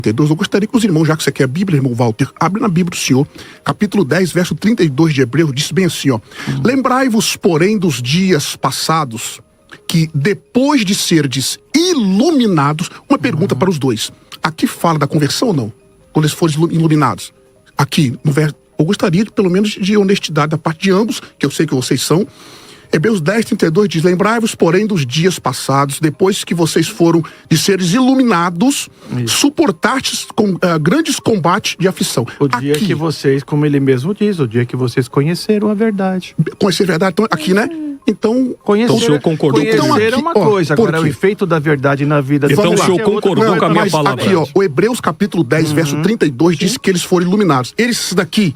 32, eu gostaria que os irmãos, já que você quer a Bíblia, irmão Walter, abre na Bíblia do Senhor, capítulo 10, verso 32 de Hebreus, diz bem assim, ó. Lembrai-vos, porém, dos dias passados, que depois de serdes iluminados, uma pergunta para os dois. Aqui fala da conversão ou não? Quando eles forem iluminados. Aqui, no verso, eu gostaria, pelo menos, de honestidade da parte de ambos, que eu sei que vocês são. Hebreus 10, 32 diz, lembrai-vos, porém, dos dias passados, depois que vocês foram de seres iluminados, suportastes com grandes combates de aflição. O dia que vocês, como ele mesmo diz, o dia que vocês conheceram a verdade. Conhecer a verdade, então, aqui, né? Então, o senhor concordou conhecer com é uma coisa, agora o efeito da verdade na vida... Então o senhor concordou com a minha palavra. Aqui, ó, o Hebreus capítulo 10, verso 32, diz que eles foram iluminados. Eles daqui...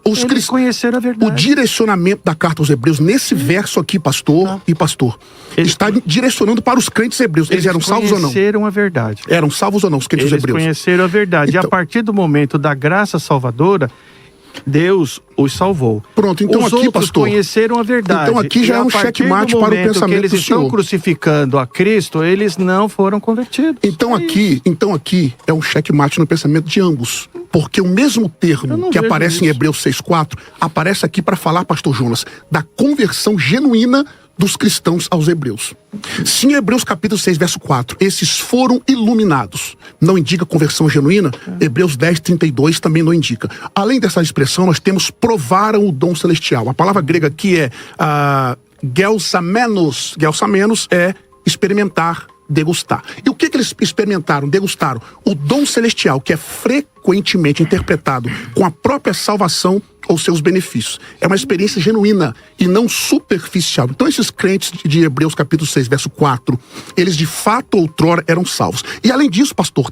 Eles conheceram a verdade. O direcionamento da carta aos Hebreus, nesse verso aqui, pastor e pastor, está direcionando para os crentes hebreus. Eles eram salvos ou não? Conheceram a verdade. Eram salvos ou não, os crentes hebreus? Eles conheceram a verdade. Então, e a partir do momento da graça salvadora, Deus os salvou. Pronto, então os aqui, outros pastor, conheceram a verdade. Então aqui já é um checkmate para o pensamento que eles do estão senhor. crucificando a Cristo, eles não foram convertidos. Então aqui é um checkmate no pensamento de ambos. Porque o mesmo termo que aparece em Hebreus 6,4 aparece aqui para falar, pastor Jonas, da conversão genuína dos cristãos aos hebreus. Se em Hebreus capítulo 6, verso 4, esses foram iluminados, não indica conversão genuína, Hebreus 10, 32 também não indica. Além dessa expressão, nós temos provaram o dom celestial. A palavra grega aqui é gelsamenos. Gelsamenos é experimentar, degustar. E o que eles experimentaram, degustaram? O dom celestial, que é frequentemente interpretado com a própria salvação ou seus benefícios. É uma experiência genuína e não superficial. Então esses crentes de Hebreus capítulo 6, verso 4, eles de fato outrora eram salvos. E além disso, pastor,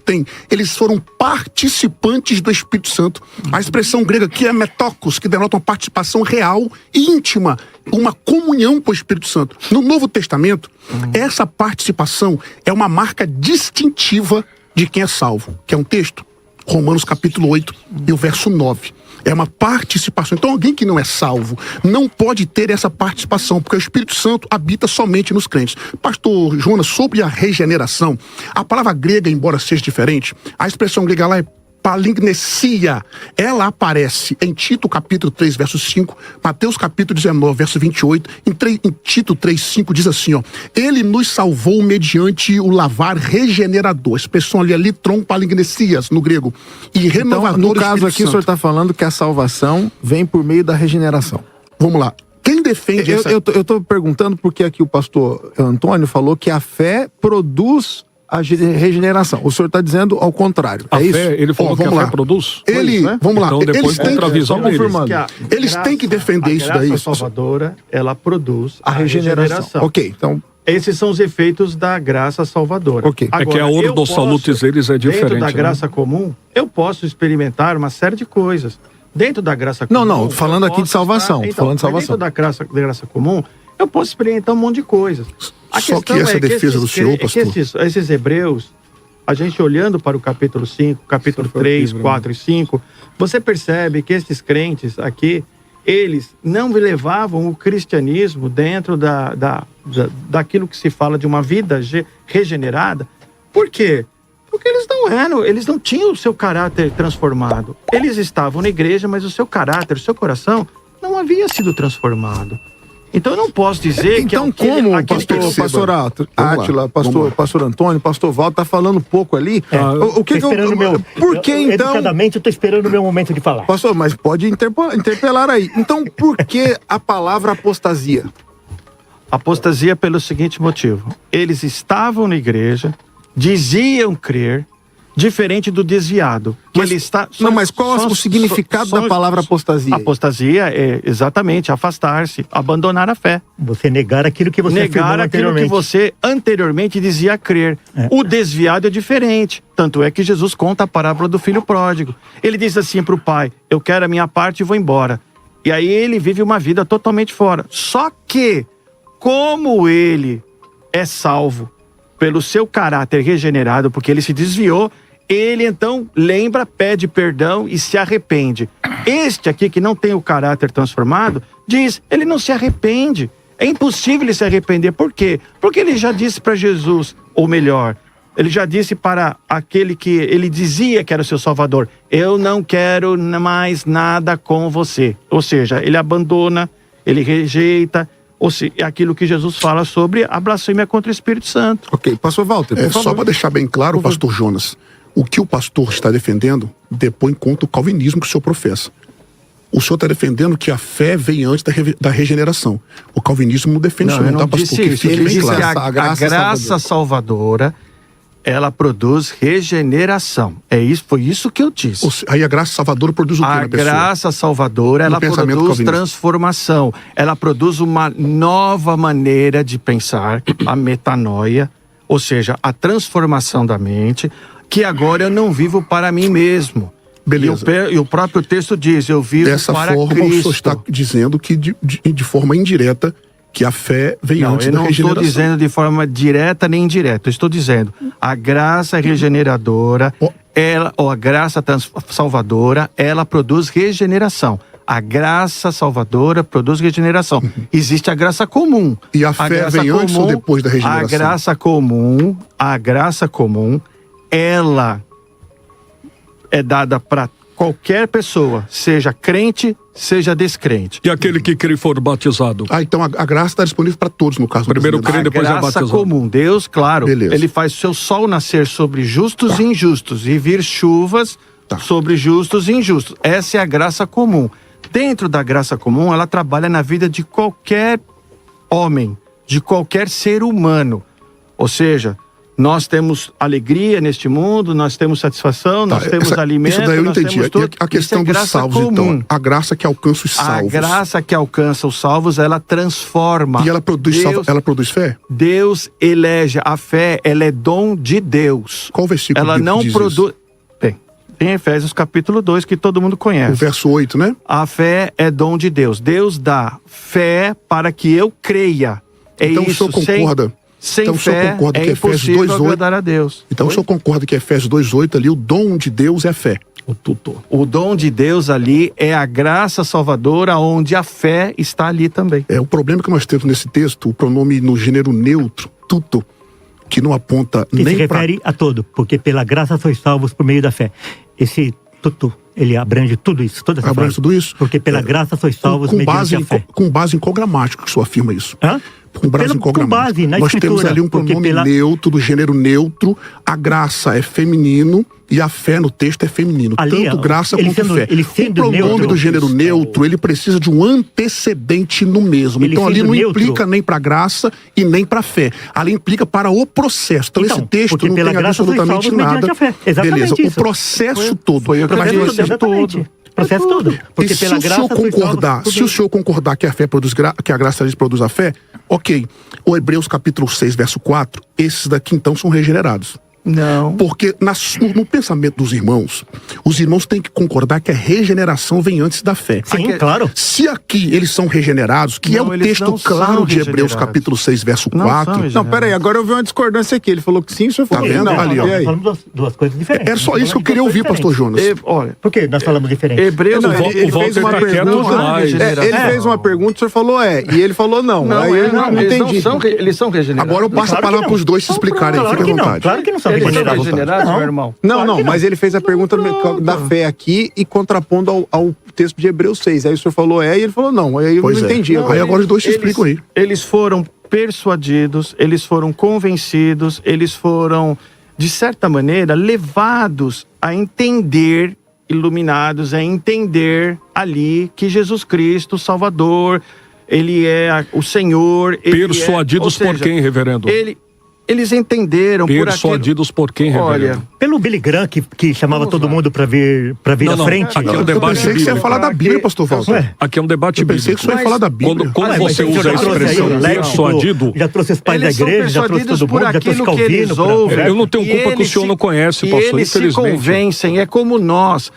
eles foram participantes do Espírito Santo. A expressão grega aqui é metokos, que denota uma participação real e íntima, uma comunhão com o Espírito Santo. No Novo Testamento, essa participação é uma marca distintiva de quem é salvo, que é um texto, Romanos capítulo 8 e o verso 9. É uma participação. Então alguém que não é salvo não pode ter essa participação, porque o Espírito Santo habita somente nos crentes. Pastor Jonas, sobre a regeneração, a palavra grega, embora seja diferente, a expressão grega lá é palignesia. Ela aparece em Tito capítulo 3, verso 5, Mateus capítulo 19, verso 28, em Tito 3, 5 diz assim, ó, ele nos salvou mediante o lavar regenerador. A expressão ali é litron palignesias no grego. E renovador. Então, no caso aqui, o senhor está falando que a salvação vem por meio da regeneração. Vamos lá. Quem defende essa... Eu estou perguntando porque aqui o pastor Antônio falou que a fé produz a regeneração. O senhor está dizendo ao contrário. A é fé, isso? ele falou que a fé produz? Vamos lá. Então depois contra a visão deles. Eles têm que defender isso daí. A graça salvadora, ela produz a regeneração. Ok, então... Esses são os efeitos da graça salvadora. Ok. Agora, é que a ordo salutis deles é diferente. Dentro da graça comum, eu posso experimentar uma série de coisas. Dentro da graça comum... Não, falando aqui de salvação. Falando de salvação. Dentro da graça comum, eu posso experimentar um monte de coisas. Só que essa defesa do senhor, pastor... Esses hebreus, a gente olhando para o capítulo 5, capítulo 3, 4 e 5, você percebe que esses crentes aqui, eles não levavam o cristianismo dentro daquilo que se fala de uma vida regenerada. Por quê? Porque eles não tinham o seu caráter transformado. Eles estavam na igreja, mas o seu caráter, o seu coração não havia sido transformado. Então eu não posso dizer então, que... Então como pastor Átila, pastor Antônio, pastor Valdo, está falando um pouco ali. Por que então... Educadamente eu estou esperando o meu momento de falar. Pastor, mas pode interpelar aí. Então por que a palavra apostasia? Apostasia pelo seguinte motivo. Eles estavam na igreja, diziam crer, diferente do desviado. Mas qual é o significado da palavra apostasia? Apostasia é exatamente afastar-se, abandonar a fé. Você negar aquilo que você negar aquilo que você anteriormente dizia crer. O desviado é diferente. Tanto é que Jesus conta a parábola do filho pródigo. Ele diz assim para o pai, eu quero a minha parte e vou embora. E aí ele vive uma vida totalmente fora. Só que, como ele é salvo pelo seu caráter regenerado, porque ele se desviou, ele então lembra, pede perdão e se arrepende. Este aqui, que não tem o caráter transformado, diz, ele não se arrepende. É impossível ele se arrepender. Por quê? Porque ele já disse para Jesus, ou melhor, Ele já disse para aquele que ele dizia que era o seu Salvador: eu não quero mais nada com você. Ou seja, ele abandona, ele rejeita, ou seja, aquilo que Jesus fala sobre a blasfêmia contra o Espírito Santo. Ok, pastor Walter, por favor. Só para deixar bem claro, pastor Jonas, o que o pastor está defendendo depõe contra o calvinismo que o senhor professa. O senhor está defendendo que a fé vem antes da regeneração. O calvinismo não defende isso, Não, eu não tá, pastor? disse Que isso. fique Ele bem disse que claro. a graça salvadora, ela produz regeneração. É isso, foi isso que eu disse. Aí a graça salvadora produz o que A na pessoa? graça salvadora, ela pensamento produz calvinista. transformação. Ela produz uma nova maneira de pensar, a metanoia, ou seja, a transformação da mente, que agora eu não vivo para mim mesmo. Beleza. E o próprio texto diz: eu vivo Dessa para forma, Cristo. o senhor está dizendo que de forma indireta que a fé vem Não, antes eu da não regeneração. estou dizendo de forma direta nem indireta. Eu estou dizendo a graça regeneradora, a graça salvadora, ela produz regeneração. A graça salvadora produz regeneração. Existe a graça comum. E a fé vem antes ou depois da regeneração? A graça comum, ela é dada para qualquer pessoa, seja crente, seja descrente. E aquele que crê e for batizado? Então a graça está disponível para todos, no caso. Primeiro crê, depois é A graça batizado. comum, Deus, claro, Beleza. ele faz o seu sol nascer sobre justos e injustos e vir chuvas sobre justos e injustos. Essa é a graça comum. Dentro da graça comum, ela trabalha na vida de qualquer homem, de qualquer ser humano. Ou seja, nós temos alegria neste mundo, nós temos satisfação, nós temos alimento, isso daí eu nós entendi. temos tudo. A questão Isso é dos graça salvos, comum. então. A graça que alcança os salvos. A graça que alcança os salvos, ela transforma. E ela produz, ela produz fé? Deus elege. A fé, ela é dom de Deus. Qual versículo Ela bíblico não diz produz... Bem, em Efésios capítulo 2, que todo mundo O conhece. verso 8, né? A fé é dom de Deus. Deus dá fé para que eu creia. É Então isso. o senhor concorda? Sem Então o senhor fé concorda que é Efésios impossível 2:8 agradar a Deus. Então o senhor concorda que Efésios 2:8 ali, o dom de Deus é a fé? O tutor. O dom de Deus ali é a graça salvadora, onde a fé está ali também. O problema que nós temos nesse texto, o pronome no gênero neutro, tuto, que não aponta Que se nem para... refere a todo, porque pela graça sois salvos por meio da fé. Esse tutu, ele abrange tudo isso, toda essa Abrange frase. tudo isso? Porque pela graça sois salvos mediante a fé. Com base em qual gramático que o senhor afirma isso? Hã? Com base em qual Com gramático? base na Nós temos escritura, ali um porque pronome neutro, do gênero neutro, a graça é feminino e a fé no texto é feminino. Ali, Tanto graça ele quanto sendo- fé. ele O sendo pronome neutro, do gênero neutro, ele precisa de um antecedente no mesmo. Ele Então ali sendo não neutro- implica nem para graça e nem para fé. Ali implica para o processo. Então esse texto porque não pela tem graça sois absolutamente salvos mediante nada. a fé. Exatamente Beleza, isso. o processo todo. foi eu que Mas falei. você- Exatamente. Processo todo. Porque e se pela o graça senhor sois concordar, salvos por se o meio- senhor concordar que a fé produz que a graça produz a fé, ok. O Hebreus capítulo 6, verso 4, esses daqui então são regenerados. Não. Porque no pensamento dos irmãos, os irmãos têm que concordar que a regeneração vem antes da fé. Sim, claro. Se aqui eles são regenerados, que é Não, o eles texto não são claro de Hebreus regenerados. capítulo 6, verso Não 4. são Não, peraí, agora eu vi uma discordância aqui. Ele falou que sim, o senhor falou Tá que vendo? não. Ali, ó. E aí? Falamos duas coisas diferentes. É só isso que eu queria ouvir, pastor Jonas. Olha, Por que nós falamos diferente? Hebreus... Não, Val- ele o Walter fez uma tá quieto pergunta. demais. Ele fez uma pergunta, o senhor falou e ele falou não. Não, Aí eu não eles não entendi. são, eles são regenerados. Agora eu passo a Claro que palavra não. para os dois se explicarem, Claro fica à que não, vontade. claro que não são Eles são regenerados. regenerados, Não. meu irmão? Não, Claro não, que não. mas ele fez a pergunta da fé aqui e contrapondo ao texto de Hebreus 6. Aí o senhor falou e ele falou não. Aí eu Pois não é. entendi. Aí agora os dois se explicam aí. Eles foram persuadidos, eles foram convencidos, eles foram, de certa maneira, levados a entender, iluminados a entender ali que Jesus Cristo, Salvador, Ele é o Senhor. Ele Persuadidos por quem, reverendo? Eles entenderam Persuadidos por quem, reverendo? Olha, Pelo Billy Graham, que chamava Vamos todo lá. mundo pra vir Não, à frente. aqui é um Eu debate pensei que você ia bíblico. falar da Bíblia, pastor Walter. Aqui é um debate Eu pensei que você ia falar da Bíblia. Quando Mas você o senhor usa a já trouxe aí expressão o léxico, persuadido, já trouxe os pais da eles são igreja, já trouxe persuadidos todo por mundo, já trouxe aquilo que eles Calvino. ouvem. Eu não tenho E culpa que o eles senhor não conhece, pastor, eles se infelizmente. convencem, é como nós.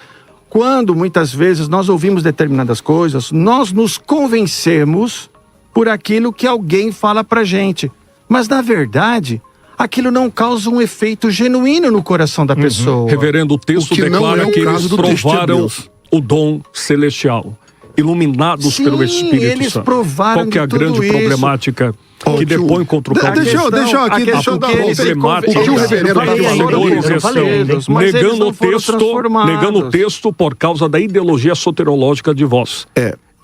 Quando muitas vezes nós ouvimos determinadas coisas, nós nos convencemos por aquilo que alguém fala pra gente. Mas na verdade, aquilo não causa um efeito genuíno no coração da pessoa. reverendo, o texto O que não declara é o que eles caso do texto de provaram Hebreus. o dom celestial, iluminados Sim, pelo Espírito eles Santo. provaram Qual que é a de tudo grande isso. problemática que depõe contra o Deixa eu aqui, deixa eu dar problemática. O que o reverendo da falou. negando o texto por causa da ideologia soterológica de vós.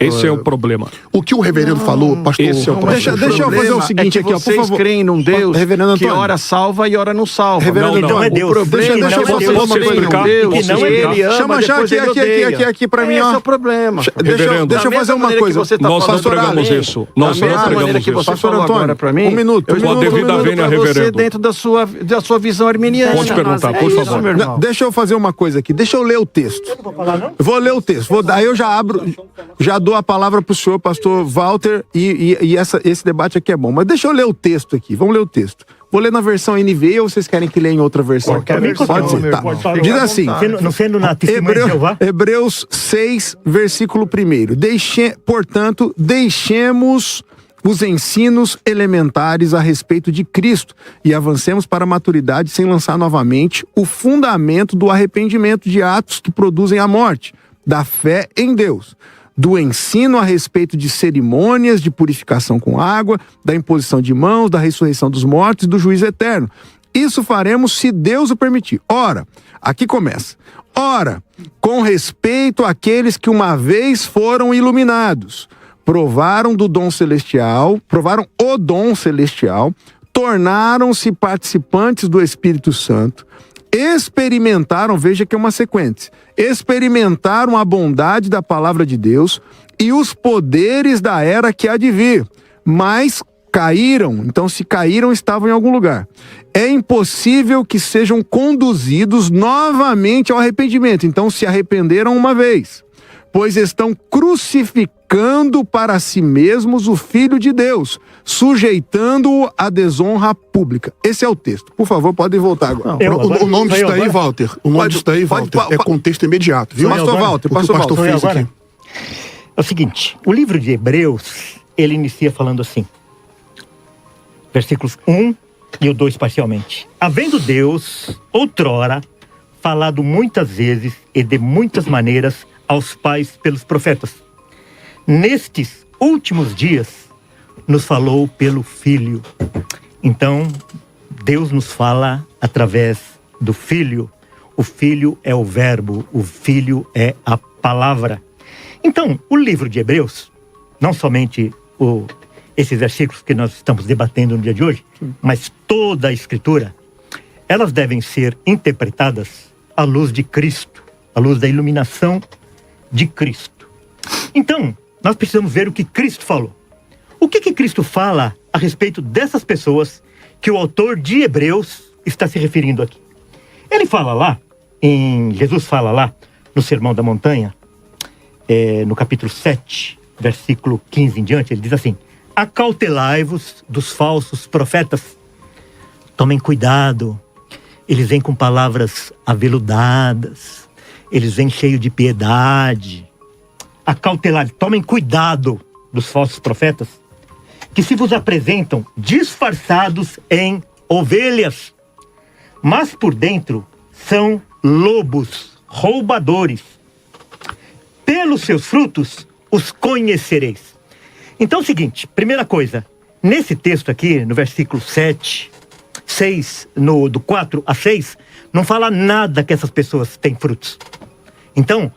Esse é o problema. O que o reverendo falou, pastor... Esse é o problema. Deixa eu fazer o seguinte aqui, ó, por vocês favor. creem num Deus Reverendo que Antônio. ora salva e ora não salva. Reverendo Não, Não é o Deus. problema Deixa eu é fazer vocês uma creem coisa. num Deus Que não é que Deus. ele ama, Chama já depois ele odeia. aqui pra mim, Esse ó. é o problema. Reverendo, Deixa eu fazer uma coisa. Nós não pregamos isso. Nós não pregamos que isso. você Pastor falou Antônio, agora pra mim, um minuto. eu Com a estou devida falando vênia, pra você reverendo. dentro da sua visão arminiana. Pode perguntar, por isso, favor. meu irmão. Deixa eu fazer uma coisa aqui. Deixa eu ler o texto. Não vou falar, não? Vou ler o texto. Aí eu já abro, já dou a palavra pro senhor, pastor Walter, e esse debate aqui é bom. Mas deixa eu ler o texto aqui. Vamos ler o texto. Vou ler na versão NVI ou vocês querem que leia em outra versão? Qualquer versão, Pode ser, meu tá. irmão. Diz assim. Não sendo na testemunha de Jeová? Hebreus 6, versículo 1. Portanto, deixemos os ensinos elementares a respeito de Cristo e avancemos para a maturidade sem lançar novamente o fundamento do arrependimento de atos que produzem a morte, da fé em Deus, do ensino a respeito de cerimônias de purificação com água, da imposição de mãos, da ressurreição dos mortos e do juízo eterno. Isso faremos se Deus o permitir. Ora, aqui começa. Ora, com respeito àqueles que uma vez foram iluminados, provaram o dom celestial, tornaram-se participantes do Espírito Santo, experimentaram, veja que é uma sequência, experimentaram a bondade da palavra de Deus e os poderes da era que há de vir, mas caíram. Então, se caíram, estavam em algum lugar. É impossível que sejam conduzidos novamente ao arrependimento. Então, se arrependeram uma vez, pois estão crucificando para si mesmos o Filho de Deus, sujeitando-o à desonra pública. Esse é o texto. Por favor, podem voltar agora. O nome disso daí, Walter, é contexto imediato, viu? Pastor Walter, O que o pastor fez aqui. É o seguinte, o livro de Hebreus, ele inicia falando assim, versículos 1 e o 2 parcialmente. Havendo Deus, outrora, falado muitas vezes e de muitas maneiras aos pais pelos profetas, nestes últimos dias, nos falou pelo Filho. Então, Deus nos fala através do Filho. O Filho é o verbo, o Filho é a palavra. Então, o livro de Hebreus, não somente esses versículos que nós estamos debatendo no dia de hoje, mas toda a Escritura, elas devem ser interpretadas à luz de Cristo, à luz da iluminação de Cristo. Então, nós precisamos ver o que Cristo falou. O que Cristo fala a respeito dessas pessoas que o autor de Hebreus está se referindo aqui? Ele fala lá, Jesus fala lá no Sermão da Montanha, no capítulo 7, versículo 15 em diante, ele diz assim: acautelai-vos dos falsos profetas. Tomem cuidado, eles vêm com palavras aveludadas, eles vêm cheios de piedade. Acautelai, tomem cuidado dos falsos profetas, que se vos apresentam disfarçados em ovelhas, mas por dentro são lobos, roubadores. Pelos seus frutos os conhecereis. Então é o seguinte, primeira coisa, nesse texto aqui, no versículo 6, do 4 a 6, não fala nada que essas pessoas têm frutos. Então,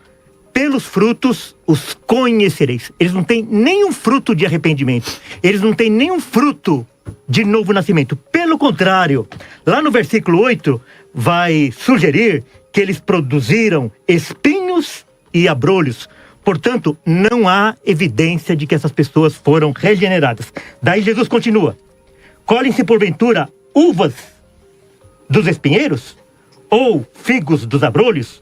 pelos frutos os conhecereis. Eles não têm nenhum fruto de arrependimento. Eles não têm nenhum fruto de novo nascimento. Pelo contrário, lá no versículo 8, vai sugerir que eles produziram espinhos e abrolhos. Portanto, não há evidência de que essas pessoas foram regeneradas. Daí Jesus continua: colhem-se porventura uvas dos espinheiros? Ou figos dos abrolhos?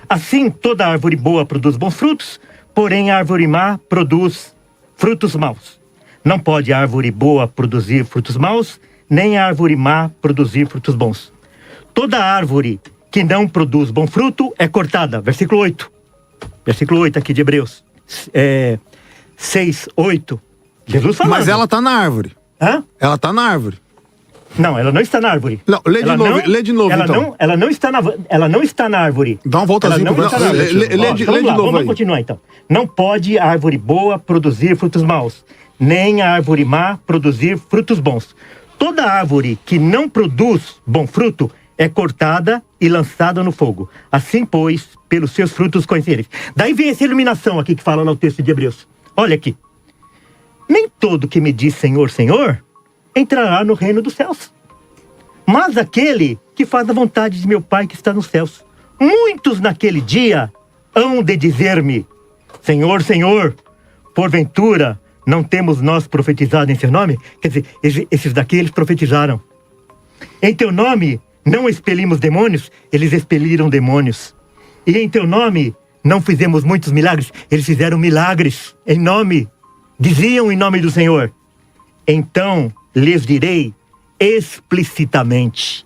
Assim, toda árvore boa produz bons frutos, porém a árvore má produz frutos maus. Não pode a árvore boa produzir frutos maus, nem a árvore má produzir frutos bons. Toda árvore que não produz bom fruto é cortada. Versículo 8. Versículo 8 aqui de Hebreus. 6, 8. Jesus falando. Mas ela está na árvore. Hã? Ela está na árvore. Não, ela não está na árvore. Não, lê de novo, então. Ela não está na árvore. Dá uma voltazinha pro verso 7. Lê de novo vamos aí. continuar, então. Não pode a árvore boa produzir frutos maus, nem a árvore má produzir frutos bons. Toda árvore que não produz bom fruto é cortada e lançada no fogo. Assim, pois, pelos seus frutos conhecereis. Daí vem essa iluminação aqui que fala no texto de Hebreus. Olha aqui. Nem todo que me diz Senhor, Senhor, entrará no reino dos céus, mas aquele que faz a vontade de meu Pai que está nos céus. Muitos naquele dia hão de dizer-me, Senhor, Senhor, porventura não temos nós profetizado em seu nome? Quer dizer, esses daqui eles profetizaram. Em teu nome não expelimos demônios? Eles expeliram demônios. E em teu nome não fizemos muitos milagres? Eles fizeram milagres em nome, diziam em nome do Senhor. Então lhes direi explicitamente,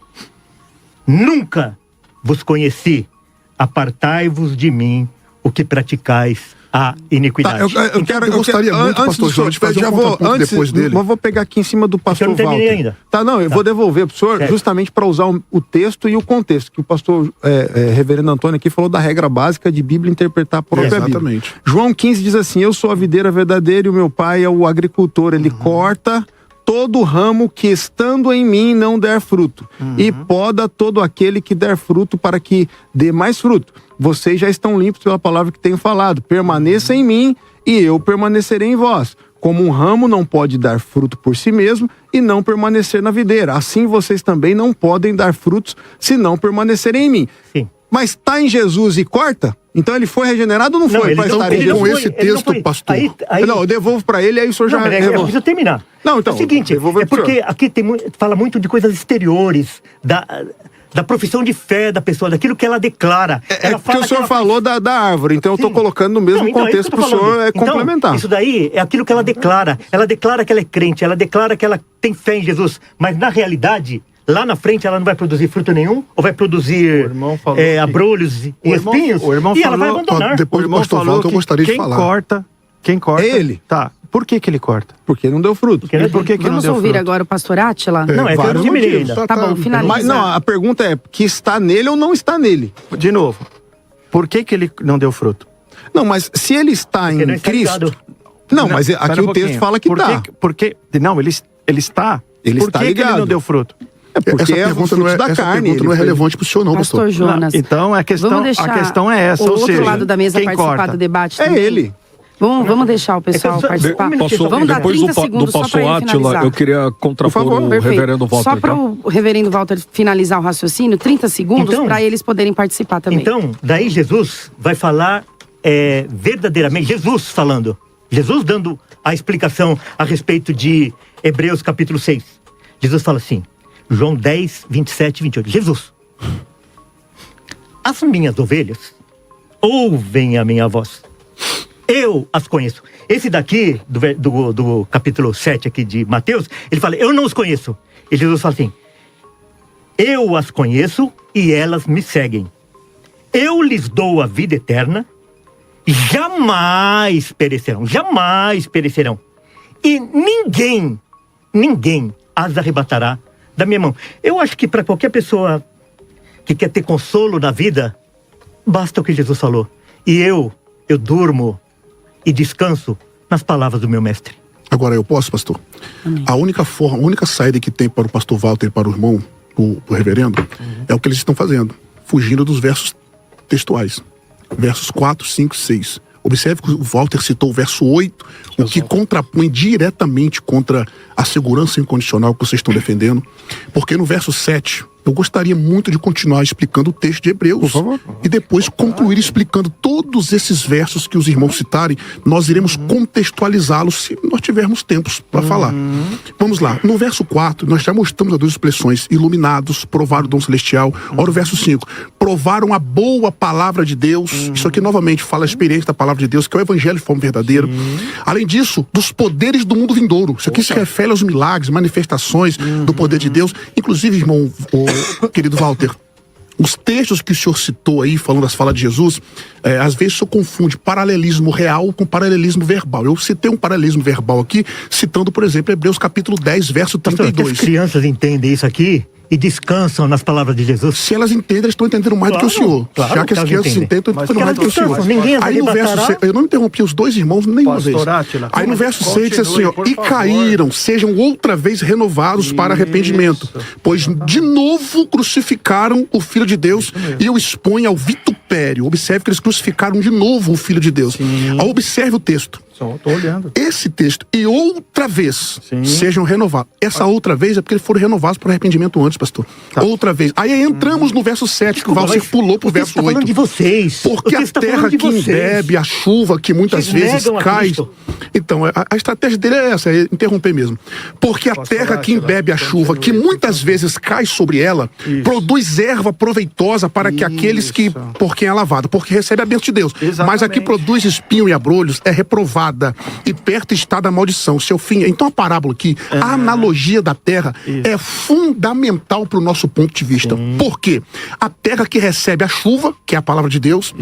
nunca vos conheci, apartai-vos de mim, o que praticais a iniquidade. Tá, eu gostaria muito, pastor João, de fazer depois dele. Mas vou pegar aqui em cima do pastor Walter. Eu não terminei ainda. Tá, não, eu vou devolver pro senhor, justamente para usar o texto e o contexto, que o pastor reverendo Antônio aqui falou da regra básica de Bíblia interpretar a própria Bíblia. João 15 diz assim, eu sou a videira verdadeira e o meu pai é o agricultor, ele corta todo ramo que estando em mim não der fruto, e poda todo aquele que der fruto para que dê mais fruto. Vocês já estão limpos pela palavra que tenho falado. Permaneça em mim e eu permanecerei em vós. Como um ramo não pode dar fruto por si mesmo e não permanecer na videira, assim vocês também não podem dar frutos se não permanecerem em mim. Sim. Mas está em Jesus e corta? Então ele foi regenerado ou não foi para estar em Jesus? Com esse texto, pastor. Não, eu devolvo para ele, aí o senhor já... Eu preciso terminar. Não, então... É o seguinte, é porque aqui fala muito de coisas exteriores, da profissão de fé da pessoa, daquilo que ela declara. Ela porque o senhor falou da árvore, então eu estou colocando no mesmo contexto para o senhor complementar. Isso daí é aquilo que ela declara. Ela declara que ela é crente, ela declara que ela tem fé em Jesus, mas na realidade... Lá na frente ela não vai produzir fruto nenhum? Ou vai produzir abrolhos e espinhos? E ela vai abandonar. Depois do pastor Walter, eu gostaria de falar. Quem corta... É ele. Tá. Por que ele corta? Porque não deu fruto. Vamos ouvir agora o pastor Átila? Não, é que eu não terminei ainda. Tá bom, finaliza. Mas não, a pergunta é que está nele ou não está nele? De novo, por que ele não deu fruto? Não, mas se ele está em Cristo... Não, mas aqui o texto fala que está. Não, ele está. Por que ele não deu fruto? Porque essa pergunta não é relevante para o senhor, não, pastor Jonas. Então a questão é essa. O outro lado da mesa participar do debate também. É ele. Vamos deixar o pessoal participar. Vamos dar 30 segundos só para ele finalizar. Eu queria contrapor o reverendo Walter. Só para o reverendo Walter finalizar o raciocínio, 30 segundos para eles poderem participar também. Então, daí Jesus vai falar verdadeiramente, Jesus falando, Jesus dando a explicação a respeito de Hebreus capítulo 6. Jesus fala assim, João 10, 27 e 28. Jesus, as minhas ovelhas ouvem a minha voz. Eu as conheço. Esse daqui, do capítulo 7 aqui de Mateus, ele fala, eu não os conheço. E Jesus fala assim, eu as conheço e elas me seguem. Eu lhes dou a vida eterna, jamais perecerão. Jamais perecerão. E ninguém as arrebatará da minha mão. Eu acho que para qualquer pessoa que quer ter consolo na vida, basta o que Jesus falou. E eu durmo e descanso nas palavras do meu mestre. Agora eu posso, pastor? Amém. A única saída que tem para o pastor Walter e para o irmão, o reverendo, é o que eles estão fazendo, fugindo dos versos textuais. Versos 4, 5, 6. Observe que o Walter citou o verso 8, o que contrapõe diretamente contra a segurança incondicional que vocês estão defendendo. Porque no verso 7, eu gostaria muito de continuar explicando o texto de Hebreus. Por favor. E depois concluir explicando todos esses versos que os irmãos citarem. Nós iremos contextualizá-los se nós tivermos tempos para falar. Vamos lá. No verso 4, nós já mostramos as duas expressões. Iluminados, provaram o dom celestial. Ora o verso 5. Provaram a boa palavra de Deus. Isso aqui novamente fala a experiência da palavra de Deus, que é o evangelho de forma verdadeira. Além disso, dos poderes do mundo vindouro. Isso aqui se refere aos milagres, manifestações do poder de Deus. Inclusive, irmão, querido Walter, Os textos que o senhor citou aí, falando das falas de Jesus, às vezes o senhor confunde paralelismo real com paralelismo verbal. Eu citei um paralelismo verbal aqui, citando, por exemplo, Hebreus capítulo 10, verso 32. Pastor, as crianças entendem isso aqui e descansam nas palavras de Jesus. Se elas entendem, elas estão entendendo mais do que o senhor. Claro, já que as crianças entendem, estão entendendo mais do que o senhor. Aí no verso 6, eu não interrompi os dois irmãos nenhuma vez. Aí no verso 6 diz assim, ó, e caíram, sejam outra vez renovados para arrependimento, pois de novo crucificaram o Filho de Deus e o expõem ao vitupério. Observe que eles crucificaram de novo o Filho de Deus. Observe o texto. Estou olhando. Esse texto, e outra vez sejam renovados. Essa outra vez é porque eles foram renovados para arrependimento antes, pastor. Outra vez. Aí entramos no verso 7, que o Valcir pulou pro verso 8. Falando de vocês. Porque a terra que embebe, a chuva que muitas vezes cai. Então, a estratégia dele é essa, é interromper mesmo. Porque a terra que embebe a chuva, que muitas vezes cai sobre ela, produz erva proveitosa para que aqueles que, por quem é lavado, porque recebe a bênção de Deus. Mas aqui produz espinho e abrolhos, é reprovado. E perto está da maldição, seu fim. Então a parábola aqui, a analogia da terra é fundamental para o nosso ponto de vista. Por quê? A terra que recebe a chuva, que é a palavra de Deus,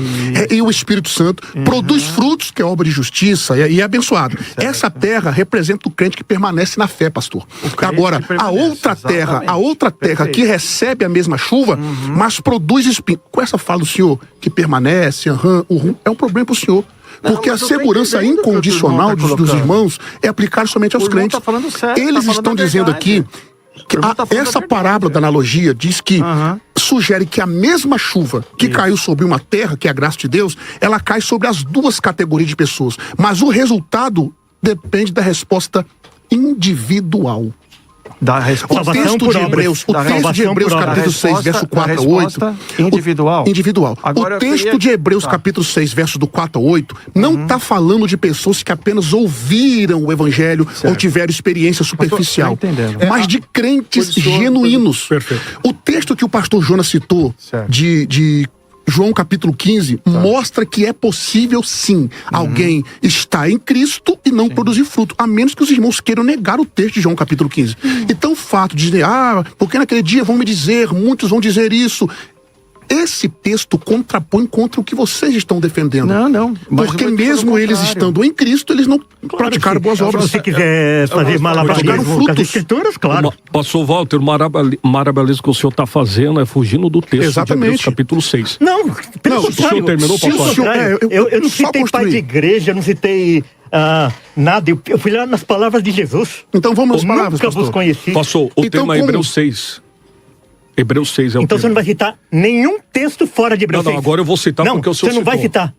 e o Espírito Santo, produz frutos, que é obra de justiça, e é abençoado. Essa terra representa o crente que permanece na fé, pastor. Agora, a outra terra que recebe a mesma chuva, mas produz espinho. Com essa fala do senhor, que permanece, é um problema para o senhor. Porque a segurança incondicional dos irmãos é aplicada somente aos crentes. Eles estão dizendo aqui que essa parábola da analogia diz que sugere que a mesma chuva que caiu sobre uma terra, que é a graça de Deus, ela cai sobre as duas categorias de pessoas. Mas o resultado depende da resposta individual. Da resposta. O texto de Hebreus, capítulo 6, verso 4 a 8. Individual. Agora, o texto de Hebreus, capítulo 6, verso do 4 a 8, não está falando de pessoas que apenas ouviram o evangelho ou tiveram experiência superficial, mas de crentes genuínos. O texto que o pastor Jonas citou, de João capítulo 15, mostra que é possível sim alguém estar em Cristo e não produzir fruto, a menos que os irmãos queiram negar o texto de João capítulo 15. Então o fato de dizer, porque naquele dia vão me dizer, muitos vão dizer isso, esse texto contrapõe contra o que vocês estão defendendo. Não. Porque mesmo eles estando em Cristo, eles não praticaram boas obras. Se você quiser fazer malabarismo com as escrituras, claro. Pastor Walter, o malabarismo que o senhor está fazendo é fugindo do texto. Exatamente. De Hebreus, capítulo 6. Não, pelo contrário. O senhor terminou, pastor? Eu não citei pai de igreja, não citei nada. Eu fui lá nas palavras de Jesus. Então vamos às palavras, pastor. Nunca vos conheci. Pastor, o tema é Hebreus 6. Hebreus 6 é o Então você não vai citar nenhum texto fora de Hebreus 6. Não, agora eu vou citar porque o senhor citou. Você não vai citar.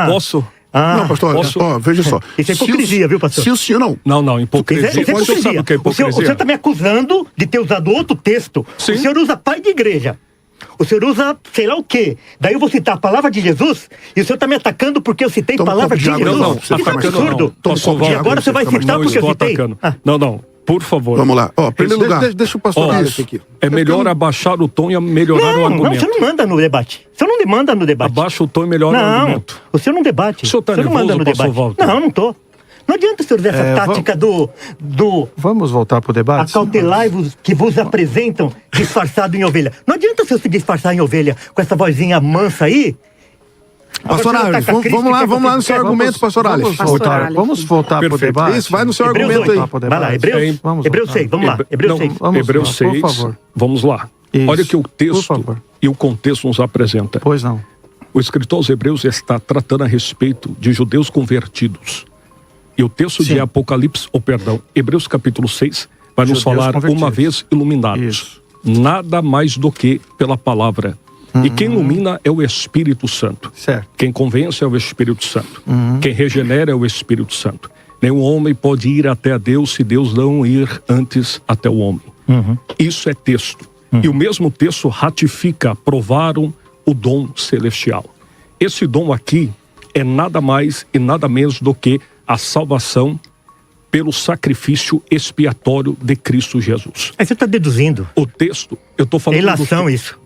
Posso? Não, pastor, veja só. Isso é hipocrisia, viu, pastor? Se o senhor Não, hipocrisia. Isso é hipocrisia. O senhor sabe o que é hipocrisia? O senhor está me acusando de ter usado outro texto. Sim. O senhor usa pai de igreja. O senhor usa sei lá o quê. Daí eu vou citar a palavra de Jesus e o senhor está me atacando porque eu citei palavra de Jesus. Não, isso é absurdo. E agora você vai citar porque eu citei? Não. Por favor. Vamos lá. Primeiro lugar. Deixa o pastor aqui. É melhor abaixar o tom e melhorar o argumento. Não, você não manda no debate. Você não demanda no debate. Abaixa o tom e melhora o argumento. O senhor não debate. O senhor está nervoso, não manda no pastor debate. Walter? Não tô. Não adianta o senhor ver essa tática do... Vamos voltar pro debate? Acautelai-vos que vos apresentam disfarçado em ovelha. Não adianta o senhor se disfarçar em ovelha com essa vozinha mansa aí. Pastor Alex, vamos lá no seu argumento, pastor Alex. Vamos voltar pro debate. Isso, vai no seu argumento aí. Vai lá, Hebreus 6, vamos lá. Hebreus 6, por favor. Vamos lá. Isso. Olha que o texto e o contexto nos apresenta. Pois não. O escritor aos Hebreus está tratando a respeito de judeus convertidos. E o texto de Hebreus capítulo 6, vai nos falar uma vez iluminados. Nada mais do que pela palavra. E quem ilumina é o Espírito Santo. Certo. Quem convence é o Espírito Santo. Quem regenera é o Espírito Santo. Nenhum homem pode ir até a Deus se Deus não ir antes até o homem. Isso é texto. E o mesmo texto ratifica, aprovaram o dom celestial. Esse dom aqui é nada mais e nada menos do que a salvação pelo sacrifício expiatório de Cristo Jesus. Aí você está deduzindo. O texto, eu estou falando... Relação isso.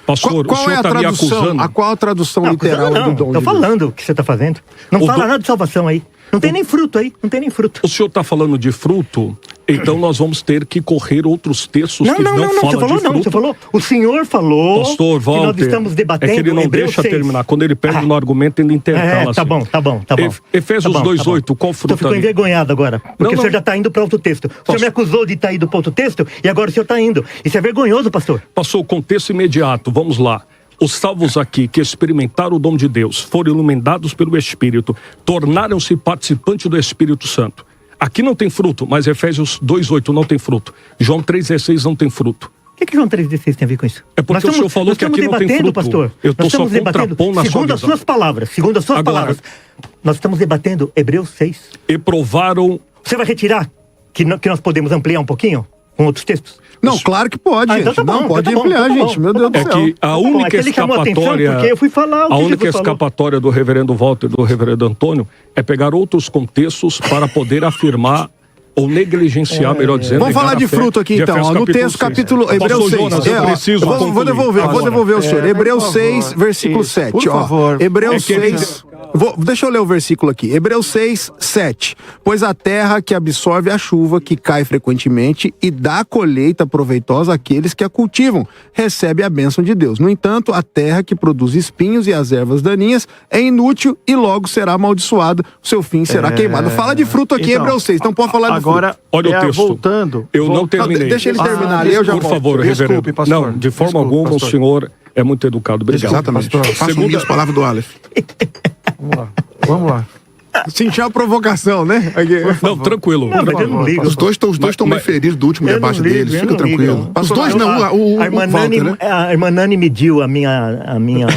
Pastor, qual o senhor está me acusando? Qual a tradução literal do dom? Estou falando o que você está fazendo. Não fala nada de salvação aí. Não tem nem fruto aí, não tem nem fruto. O senhor está falando de fruto, então nós vamos ter que correr outros textos que não falam você falou de fruto. você falou. O senhor falou Pastor Walter, que nós estamos debatendo é que ele não Hebreus deixa 6. terminar. Quando ele perde no argumento, ele intercala. Tá bom. Efésios 2:8, qual fruto? Eu fico envergonhado agora, porque o senhor já está indo para outro texto. O senhor me acusou de estar indo para outro texto, e agora o senhor está indo. Isso é vergonhoso, pastor. Passou o contexto imediato, vamos lá. Os salvos aqui que experimentaram o dom de Deus, foram iluminados pelo Espírito, tornaram-se participantes do Espírito Santo. Aqui não tem fruto, mas Efésios 2:8 não tem fruto. João 3:16 não tem fruto. O que João 3,16 tem a ver com isso? É porque o senhor falou que aqui não tem fruto. Pastor. Eu estou só contrapondo na sua Segundo as suas palavras, nós estamos debatendo Hebreus 6. E provaram... Você vai retirar que nós podemos ampliar um pouquinho com outros textos? Não, claro que pode, gente. Então tá bom, não, pode então tá ampliar, bom, gente. Meu Deus do É céu. que a única ele chamou a atenção escapatória... porque eu fui falar o que A única Jesus falou. escapatória do reverendo Walter e do reverendo Antônio é pegar outros contextos para poder afirmar ou negligenciar, melhor dizendo. Vamos falar negar de a fé fruto aqui, então. Efésios No texto, 6. capítulo Hebreus Pastor 6. Jonas, eu preciso Vou devolver o senhor. Hebreus 6, versículo 7. Por favor. Hebreus É que ele- 6... Deixa eu ler o versículo aqui. Hebreus 6, 7. Pois a terra que absorve a chuva, que cai frequentemente, e dá colheita proveitosa àqueles que a cultivam, recebe a bênção de Deus. No entanto, a terra que produz espinhos e as ervas daninhas é inútil e logo será amaldiçoada. O seu fim será queimado. Fala de fruto aqui, Então, Hebreus 6. Então pode falar de agora, fruto. Olha o texto. voltando... Eu não terminei. Deixa ele terminar ali, eu já Por volto. favor, Desculpe, reverendo. pastor. Não, de forma Desculpe, alguma pastor. o senhor é muito educado. Obrigado. Exatamente. Façam Segunda- minhas palavras do Aleph. Vamos lá. Sentiu a provocação, né? Aqui. Não, tranquilo. Não, mas eu não ligo. Os dois estão meio feridos do último Eu debate não ligo, deles. eu Fica não ligo. tranquilo. Os dois não, o a irmã Walter, Nani, né? a irmã Nani mediu a minha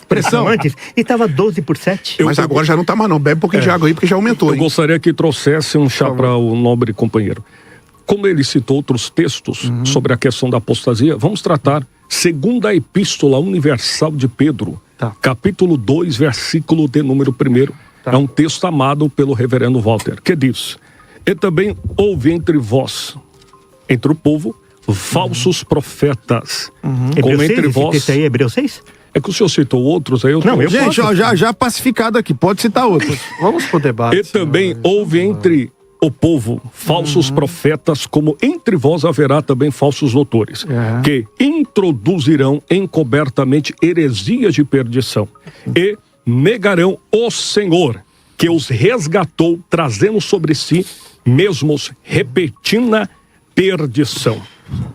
pressão antes e estava 12/7. Mas agora já não tá mais não. Bebe um pouquinho de água aí, porque já aumentou, Eu hein? gostaria que trouxesse um chá para o nobre companheiro. Como ele citou outros textos sobre a questão da apostasia, vamos tratar segunda Epístola Universal de Pedro, Tá. capítulo 2, versículo de número 1. Tá. É um texto amado pelo reverendo Walter, que diz: E também houve entre vós, entre o povo, falsos profetas, como Hebreus 6, entre esse vós... texto aí, Hebreus 6? É que o senhor citou outros, aí eu... Não, eu Gente, ó, já pacificado aqui. Pode citar outros. Vamos pro debate. E também houve entre o povo falsos profetas, como entre vós haverá também falsos doutores, que introduzirão encobertamente heresias de perdição e negarão o Senhor, que os resgatou, trazendo sobre si mesmos repentina perdição.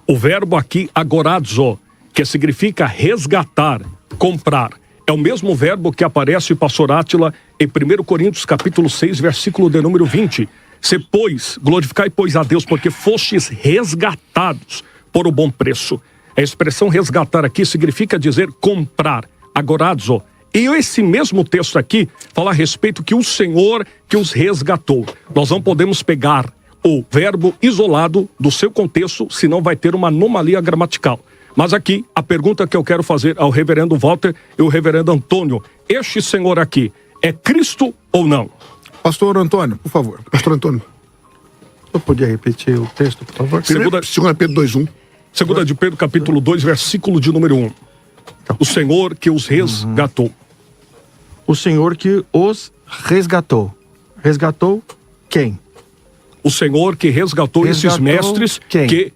O verbo aqui, agorazo, que significa resgatar, comprar, é o mesmo verbo que aparece, pastor Átila, em 1 Coríntios capítulo 6, versículo de número 20. Se, pois, glorificai, pois, a Deus, porque fostes resgatados por o bom preço. A expressão resgatar aqui significa dizer comprar, agorazo. E esse mesmo texto aqui fala a respeito que o Senhor que os resgatou. Nós não podemos pegar o verbo isolado do seu contexto, senão vai ter uma anomalia gramatical. Mas aqui, a pergunta que eu quero fazer ao reverendo Walter e ao reverendo Antônio: este Senhor aqui é Cristo ou não? Pastor Antônio, por favor. Pastor Antônio. Eu podia repetir o texto, por favor? Segunda- 2 Pedro 2:1. Segunda de Pedro, capítulo 2, versículo de número 1. O Senhor que os resgatou. O Senhor que os resgatou. Resgatou quem? O Senhor que resgatou esses Resgatou mestres quem? que...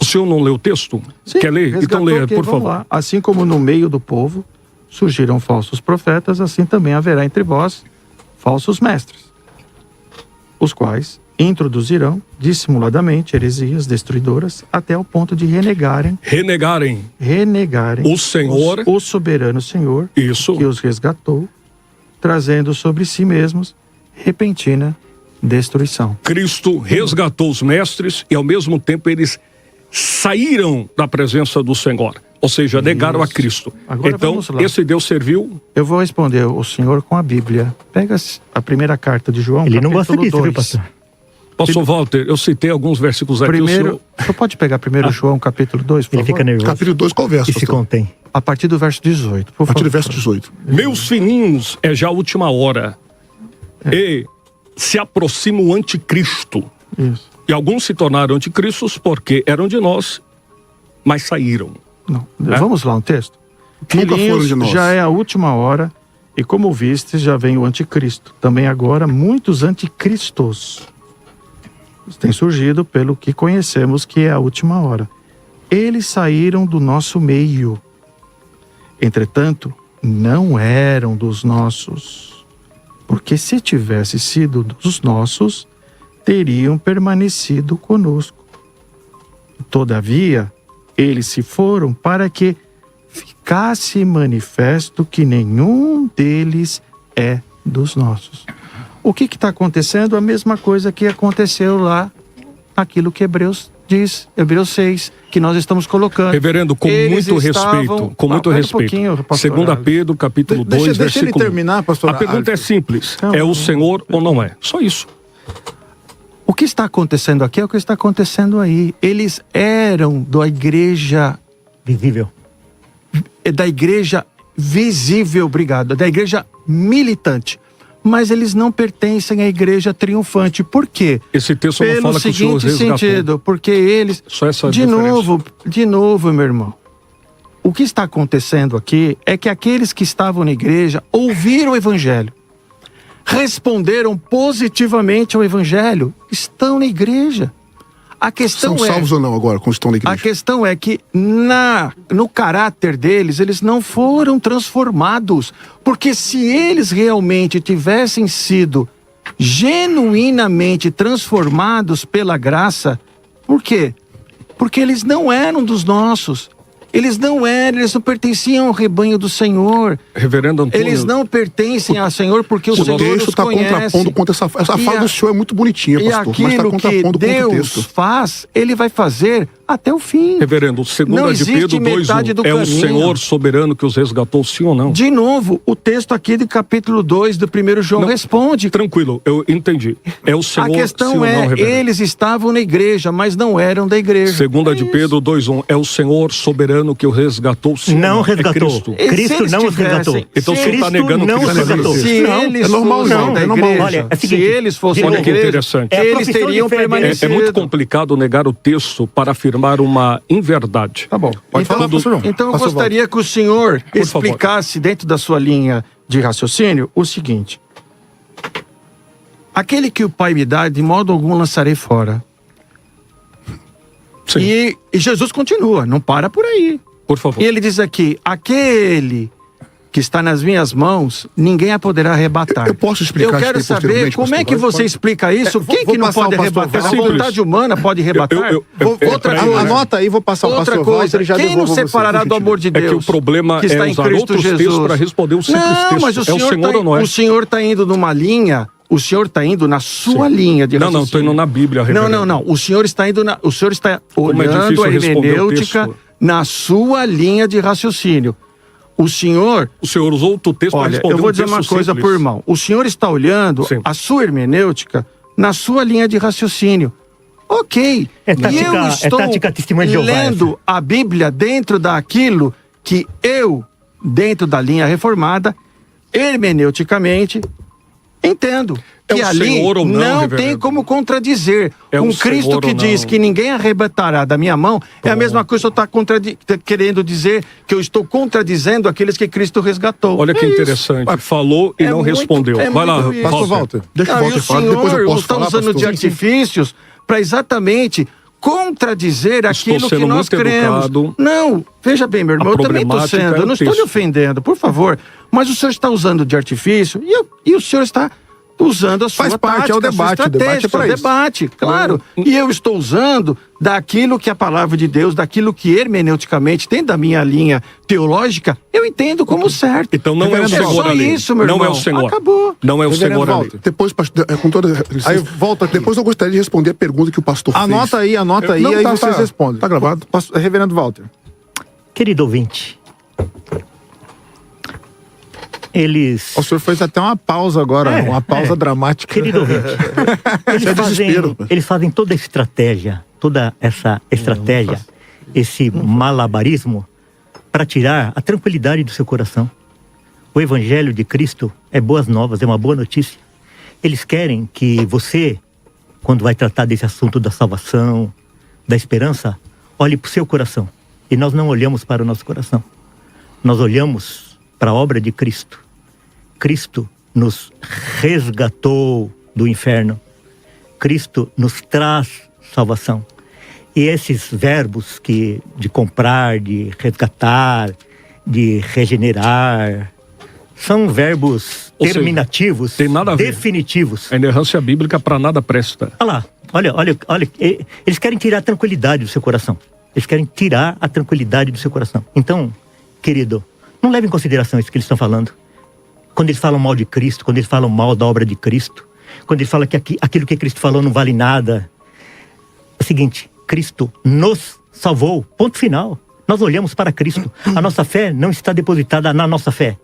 O senhor não leu o texto? Quer ler? Então resgatou leia, quem? por Vamos favor. lá. Assim como no meio do povo surgiram falsos profetas, assim também haverá entre vós falsos mestres, os quais introduzirão dissimuladamente heresias destruidoras até o ponto de renegarem O Senhor... o soberano Senhor Isso. que os resgatou, trazendo sobre si mesmos repentina destruição. Cristo resgatou os mestres e ao mesmo tempo eles saíram da presença do Senhor. Ou seja, negaram a Cristo. Agora Então, vamos lá. esse Deus serviu... Eu vou responder o senhor com a Bíblia. Pega a primeira carta de João, Ele não gosta capítulo disso, viu, 2. pastor? Pastor Walter, eu citei alguns versículos aqui. Primeiro, o senhor pode pegar primeiro João, capítulo 2, por Ele favor? fica nervoso. Capítulo 2, qual verso, E se pastor? contém. A partir do verso 18, por A partir favor. do verso 18. Meus filhinhos, é já a última hora. E se aproxima o anticristo. Isso. E alguns se tornaram anticristos porque eram de nós, mas saíram. Não. Vamos lá, um texto. Nunca foram Filhinhos, de nós. já é a última hora. E como viste, já vem o anticristo. Também agora muitos anticristos têm surgido pelo que conhecemos que é a última hora. Eles saíram do nosso meio. Entretanto, não eram dos nossos. Porque se tivesse sido dos nossos, teriam permanecido conosco. Todavia, eles se foram para que ficasse manifesto que nenhum deles é dos nossos. O que está acontecendo? A mesma coisa que aconteceu lá, aquilo que Hebreus diz, Hebreus 6, que nós estamos colocando. Reverendo, com muito respeito, Segunda Pedro, capítulo 2, versículo 1. Deixa ele terminar, pastor. A pergunta é simples, é o Senhor ou não é? Só isso. O que está acontecendo aqui é o que está acontecendo aí. Eles eram da igreja visível. Da igreja visível, obrigado, da igreja militante. Mas eles não pertencem à igreja triunfante. Por quê? Esse texto não fala que o Senhor resgatou. Pelo seguinte sentido, porque eles... Só essa de novo, meu irmão. O que está acontecendo aqui é que aqueles que estavam na igreja ouviram o evangelho, responderam positivamente ao evangelho, estão na igreja. A questão São salvos ou não agora, quando estão na igreja? A questão é que no caráter deles, eles não foram transformados. Porque se eles realmente tivessem sido genuinamente transformados pela graça, por quê? Porque eles não eram dos nossos. Eles não pertenciam ao rebanho do Senhor. Reverendo Antônio... Eles não pertencem ao Senhor porque o Senhor os está contrapondo contra essa fala do senhor é muito bonitinha, pastor. E aquilo mas está que contrapondo contra o Deus texto. faz, Ele vai fazer até o fim. Reverendo, segunda de Pedro 2:1, é o Senhor soberano que os resgatou, sim ou não? De novo, o texto aqui do capítulo 2 do 1 João responde. Tranquilo, eu entendi. É o Senhor, a questão sim ou não, é, reverendo? eles estavam na igreja, mas não eram da igreja. Segunda de Pedro 2:1, é o Senhor soberano que os resgatou, sim ou não? Não resgatou. É Cristo. Cristo não os resgatou. Então você está negando não que resgatou. Se eles é normal, fossem não, da é normal. igreja, Olha, é se seguinte, eles fossem olha da que igreja, interessante. eles teriam permanecido. É muito complicado negar o texto para afirmar uma inverdade. Tá bom. Pode falar, pastor João. Então eu Pastor gostaria que o senhor Por favor. explicasse dentro da sua linha de raciocínio o seguinte. Aquele que o Pai me dá, de modo algum lançarei fora. Sim. E Jesus continua, não para por aí. Por favor. E ele diz aqui, aquele que está nas minhas mãos, ninguém a poderá arrebatar. Eu posso explicar Eu quero isso saber posteriormente, como é pastor? que você Pode? explica isso. Quem vou que não passar pode ao pastor arrebatar? A Walter. vontade humana pode arrebatar? Outra pra coisa. ele, né? Anota aí, vou passar o Outra pastor Walter coisa, e já quem nos devolvo você. separará do amor de É Deus? que o problema que está é em usar Cristo outros textos Jesus? para responder o simples Não, texto. mas o É o senhor Senhor ou não é? O senhor está indo numa linha, o senhor está indo na sua linha de raciocínio. Não, estou indo na Bíblia, Não, reverendo. não, não. O senhor está indo o senhor está Como é olhando difícil a responder o hermenêutica texto. na sua linha de raciocínio. O senhor... O senhor usou outro texto para Olha, responder eu vou um dizer uma texto coisa simples. por irmão. O senhor está olhando Sim. a sua hermenêutica na sua linha de raciocínio. Ok. É tática- E eu é estou tática testemunha de Jeová, lendo a Bíblia dentro daquilo que eu, dentro da linha reformada, hermeneuticamente, entendo. É Que o ali Senhor ou não, não reverendo? tem como contradizer. É Um o Cristo Senhor que ou diz não? que ninguém arrebatará da minha mão, é a mesma coisa que eu estou querendo dizer que eu estou contradizendo aqueles que Cristo resgatou. Olha que É isso. interessante. Falou e É não muito- respondeu. é Vai lá, muito isso. Pastor Walter. Walter. Deixa o E Walter o falar, depois eu senhor posso está falar, usando de pastor. artifícios para exatamente contradizer aquilo que sendo nós muito cremos. educado. Não, veja bem, meu irmão, A eu também estou problemática sendo, é eu o não estou lhe texto. ofendendo, por favor. Mas o senhor está usando de artifício e o senhor está usando a sua Faz parte, tática, é o a sua debate, o debate é estratégia, pra o isso. debate, claro. E eu estou usando daquilo que a palavra de Deus, daquilo que hermeneuticamente tem da minha linha teológica, eu entendo como certo. Então não é o É Senhor só ali. isso, meu Não é irmão. o Senhor. Acabou. Não é o Reverendo Senhor ali. Walter. Depois, pastor, com toda licença, Aí volta aqui. depois eu gostaria de responder a pergunta que o pastor fez. Anota aí, Não, aí tá, vocês tá. respondem. Tá gravado. Reverendo Walter. Querido ouvinte, eles... O senhor fez até uma pausa agora, uma pausa dramática. Querido ouvinte, desespero. eles fazem toda a estratégia, esse malabarismo, para tirar a tranquilidade do seu coração. O Evangelho de Cristo é boas novas, é uma boa notícia. Eles querem que você, quando vai tratar desse assunto da salvação, da esperança, olhe para o seu coração. E nós não olhamos para o nosso coração. Nós olhamos para a obra de Cristo. Cristo nos resgatou do inferno. Cristo nos traz salvação. E esses verbos de comprar, de resgatar, de regenerar, são verbos terminativos, tem nada a ver. definitivos. A inerrância bíblica para nada presta. Olha, eles querem tirar a tranquilidade do seu coração. Eles querem tirar a tranquilidade do seu coração. Então, querido, não leve em consideração isso que eles estão falando. Quando eles falam mal de Cristo, quando eles falam mal da obra de Cristo, quando eles falam que aquilo que Cristo falou não vale nada. É o seguinte, Cristo nos salvou, ponto final. Nós olhamos para Cristo. A nossa fé não está depositada na nossa fé.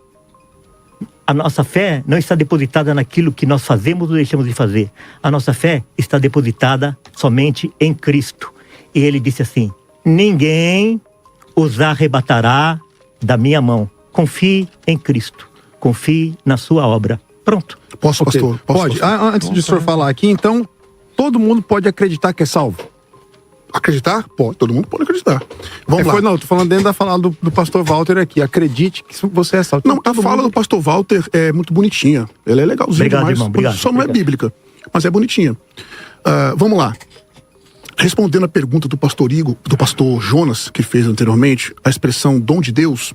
A nossa fé não está depositada naquilo que nós fazemos ou deixamos de fazer. A nossa fé está depositada somente em Cristo. E ele disse assim, ninguém os arrebatará da minha mão. Confie em Cristo. Confie na sua obra. Pronto. Posso, pastor? Pode. Antes de o senhor falar aqui, então, todo mundo pode acreditar que é salvo? Acreditar? Pode. Todo mundo pode acreditar. Vamos lá. Não, tô falando dentro da fala do pastor Walter aqui. Acredite que você é salvo. Não, a fala do pastor Walter é muito bonitinha. Ela é legalzinha. Obrigado, demais. irmão. Obrigado. Só não é bíblica, mas é bonitinha. Vamos lá. Respondendo a pergunta do pastor Jonas, que fez anteriormente, a expressão dom de Deus,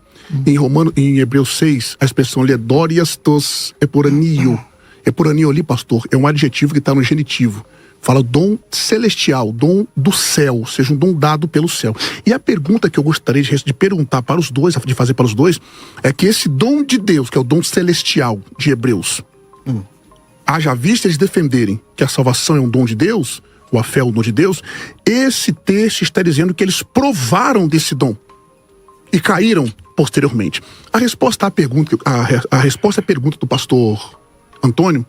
em Hebreus 6, a expressão ali é dorias tos eporanio. Eporanio ali, pastor, é um adjetivo que está no genitivo. Fala dom celestial, dom do céu, ou seja, um dom dado pelo céu. E a pergunta que eu gostaria de perguntar para os dois, de fazer para os dois, é que esse dom de Deus, que é o dom celestial de Hebreus, haja vista eles defenderem que a salvação é um dom de Deus, ou a fé é um dom de Deus, esse texto está dizendo que eles provaram desse dom e caíram posteriormente. A resposta à pergunta, a resposta à pergunta do pastor Antônio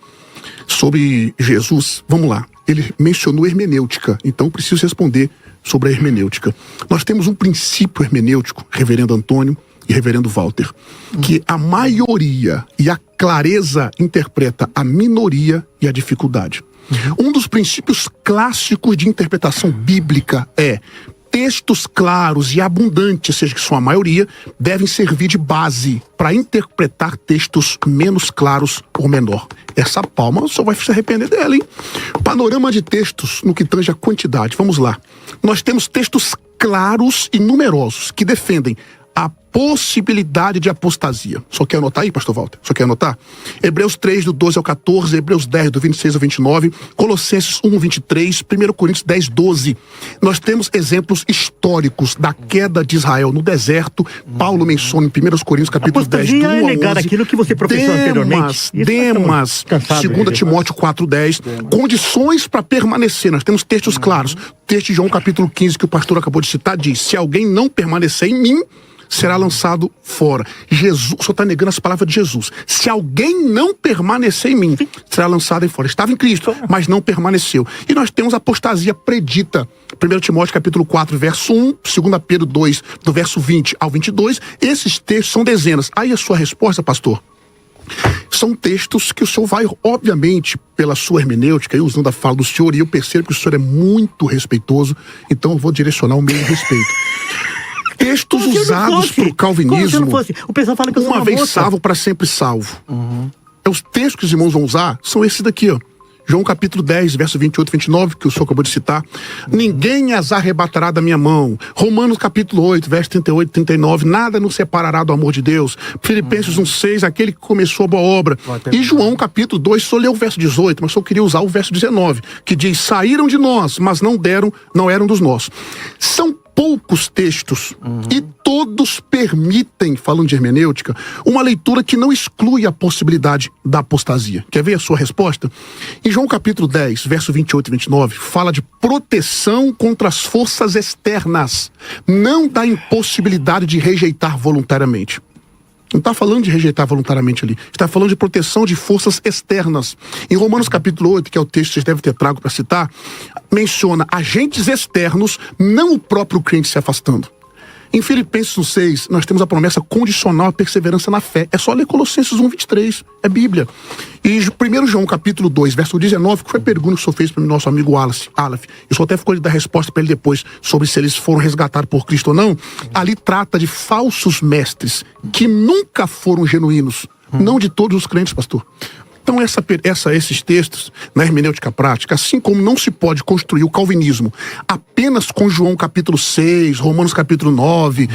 sobre Jesus, vamos lá. Ele mencionou hermenêutica, então preciso responder sobre a hermenêutica. Nós temos um princípio hermenêutico, reverendo Antônio e reverendo Walter, que a maioria e a clareza interpreta a minoria e a dificuldade. Um dos princípios clássicos de interpretação bíblica é textos claros e abundantes, seja que sua maioria, devem servir de base para interpretar textos menos claros ou menor. Essa palma só vai se arrepender dela, hein? Panorama de textos no que tange a quantidade. Vamos lá. Nós temos textos claros e numerosos que defendem a possibilidade de apostasia. Só quer anotar aí, pastor Walter? Só quer anotar? Hebreus 3, do 12 ao 14, Hebreus 10, do 26 ao 29, Colossenses 1, 23, 1 Coríntios 10, 12. Nós temos exemplos históricos da queda de Israel no deserto. Paulo menciona em 1 Coríntios, capítulo 10, do 1 ao 11. Negar aquilo que você professou anteriormente. Demas, 2 Timóteo 4, 10. Condições para permanecer. Nós temos textos claros. O texto de João, capítulo 15, que o pastor acabou de citar, diz: se alguém não permanecer em mim, será lançado fora. Jesus, o senhor está negando as palavras de Jesus. Se alguém não permanecer em mim, será lançado fora. Estava em Cristo, mas não permaneceu. E nós temos a apostasia predita. 1 Timóteo capítulo 4, verso 1, 2 Pedro 2, do verso 20 ao 22. Esses textos são dezenas. Aí a sua resposta, pastor? São textos que o senhor vai, obviamente, pela sua hermenêutica, e usando a fala do senhor, e eu percebo que o senhor é muito respeitoso, então eu vou direcionar o mesmo respeito. Textos usados por calvinismo, o pessoal fala que eu sou uma vez salvo, para sempre salvo. Os textos que os irmãos vão usar são esses daqui, ó. João capítulo 10, verso 28 e 29, que o senhor acabou de citar. Ninguém as arrebatará da minha mão. Romanos capítulo 8, verso 38 e 39. Nada nos separará do amor de Deus. Filipenses 1, 6, aquele que começou a boa obra. E João capítulo 2, só leu o verso 18, mas só queria usar o verso 19, que diz: saíram de nós, mas não eram dos nossos. São poucos textos e todos permitem, falando de hermenêutica, uma leitura que não exclui a possibilidade da apostasia. Quer ver a sua resposta? Em João capítulo 10, verso 28 e 29, fala de proteção contra as forças externas, não da impossibilidade de rejeitar voluntariamente. Não está falando de rejeitar voluntariamente ali. Está falando de proteção de forças externas. Em Romanos capítulo 8, que é o texto que vocês devem ter trago para citar, menciona agentes externos, não o próprio crente se afastando. Em Filipenses 1,6, nós temos a promessa condicional à perseverança na fé. É só ler Colossenses 1,23, é Bíblia. E 1 João capítulo 2, verso 19, que foi a pergunta que o senhor fez para o nosso amigo Aleph. Eu só até ficou de dar resposta para ele depois sobre se eles foram resgatados por Cristo ou não. Ali trata de falsos mestres que nunca foram genuínos, Não de todos os crentes, pastor. Então esses textos na hermenêutica prática, assim como não se pode construir o calvinismo apenas com João capítulo 6, Romanos capítulo 9,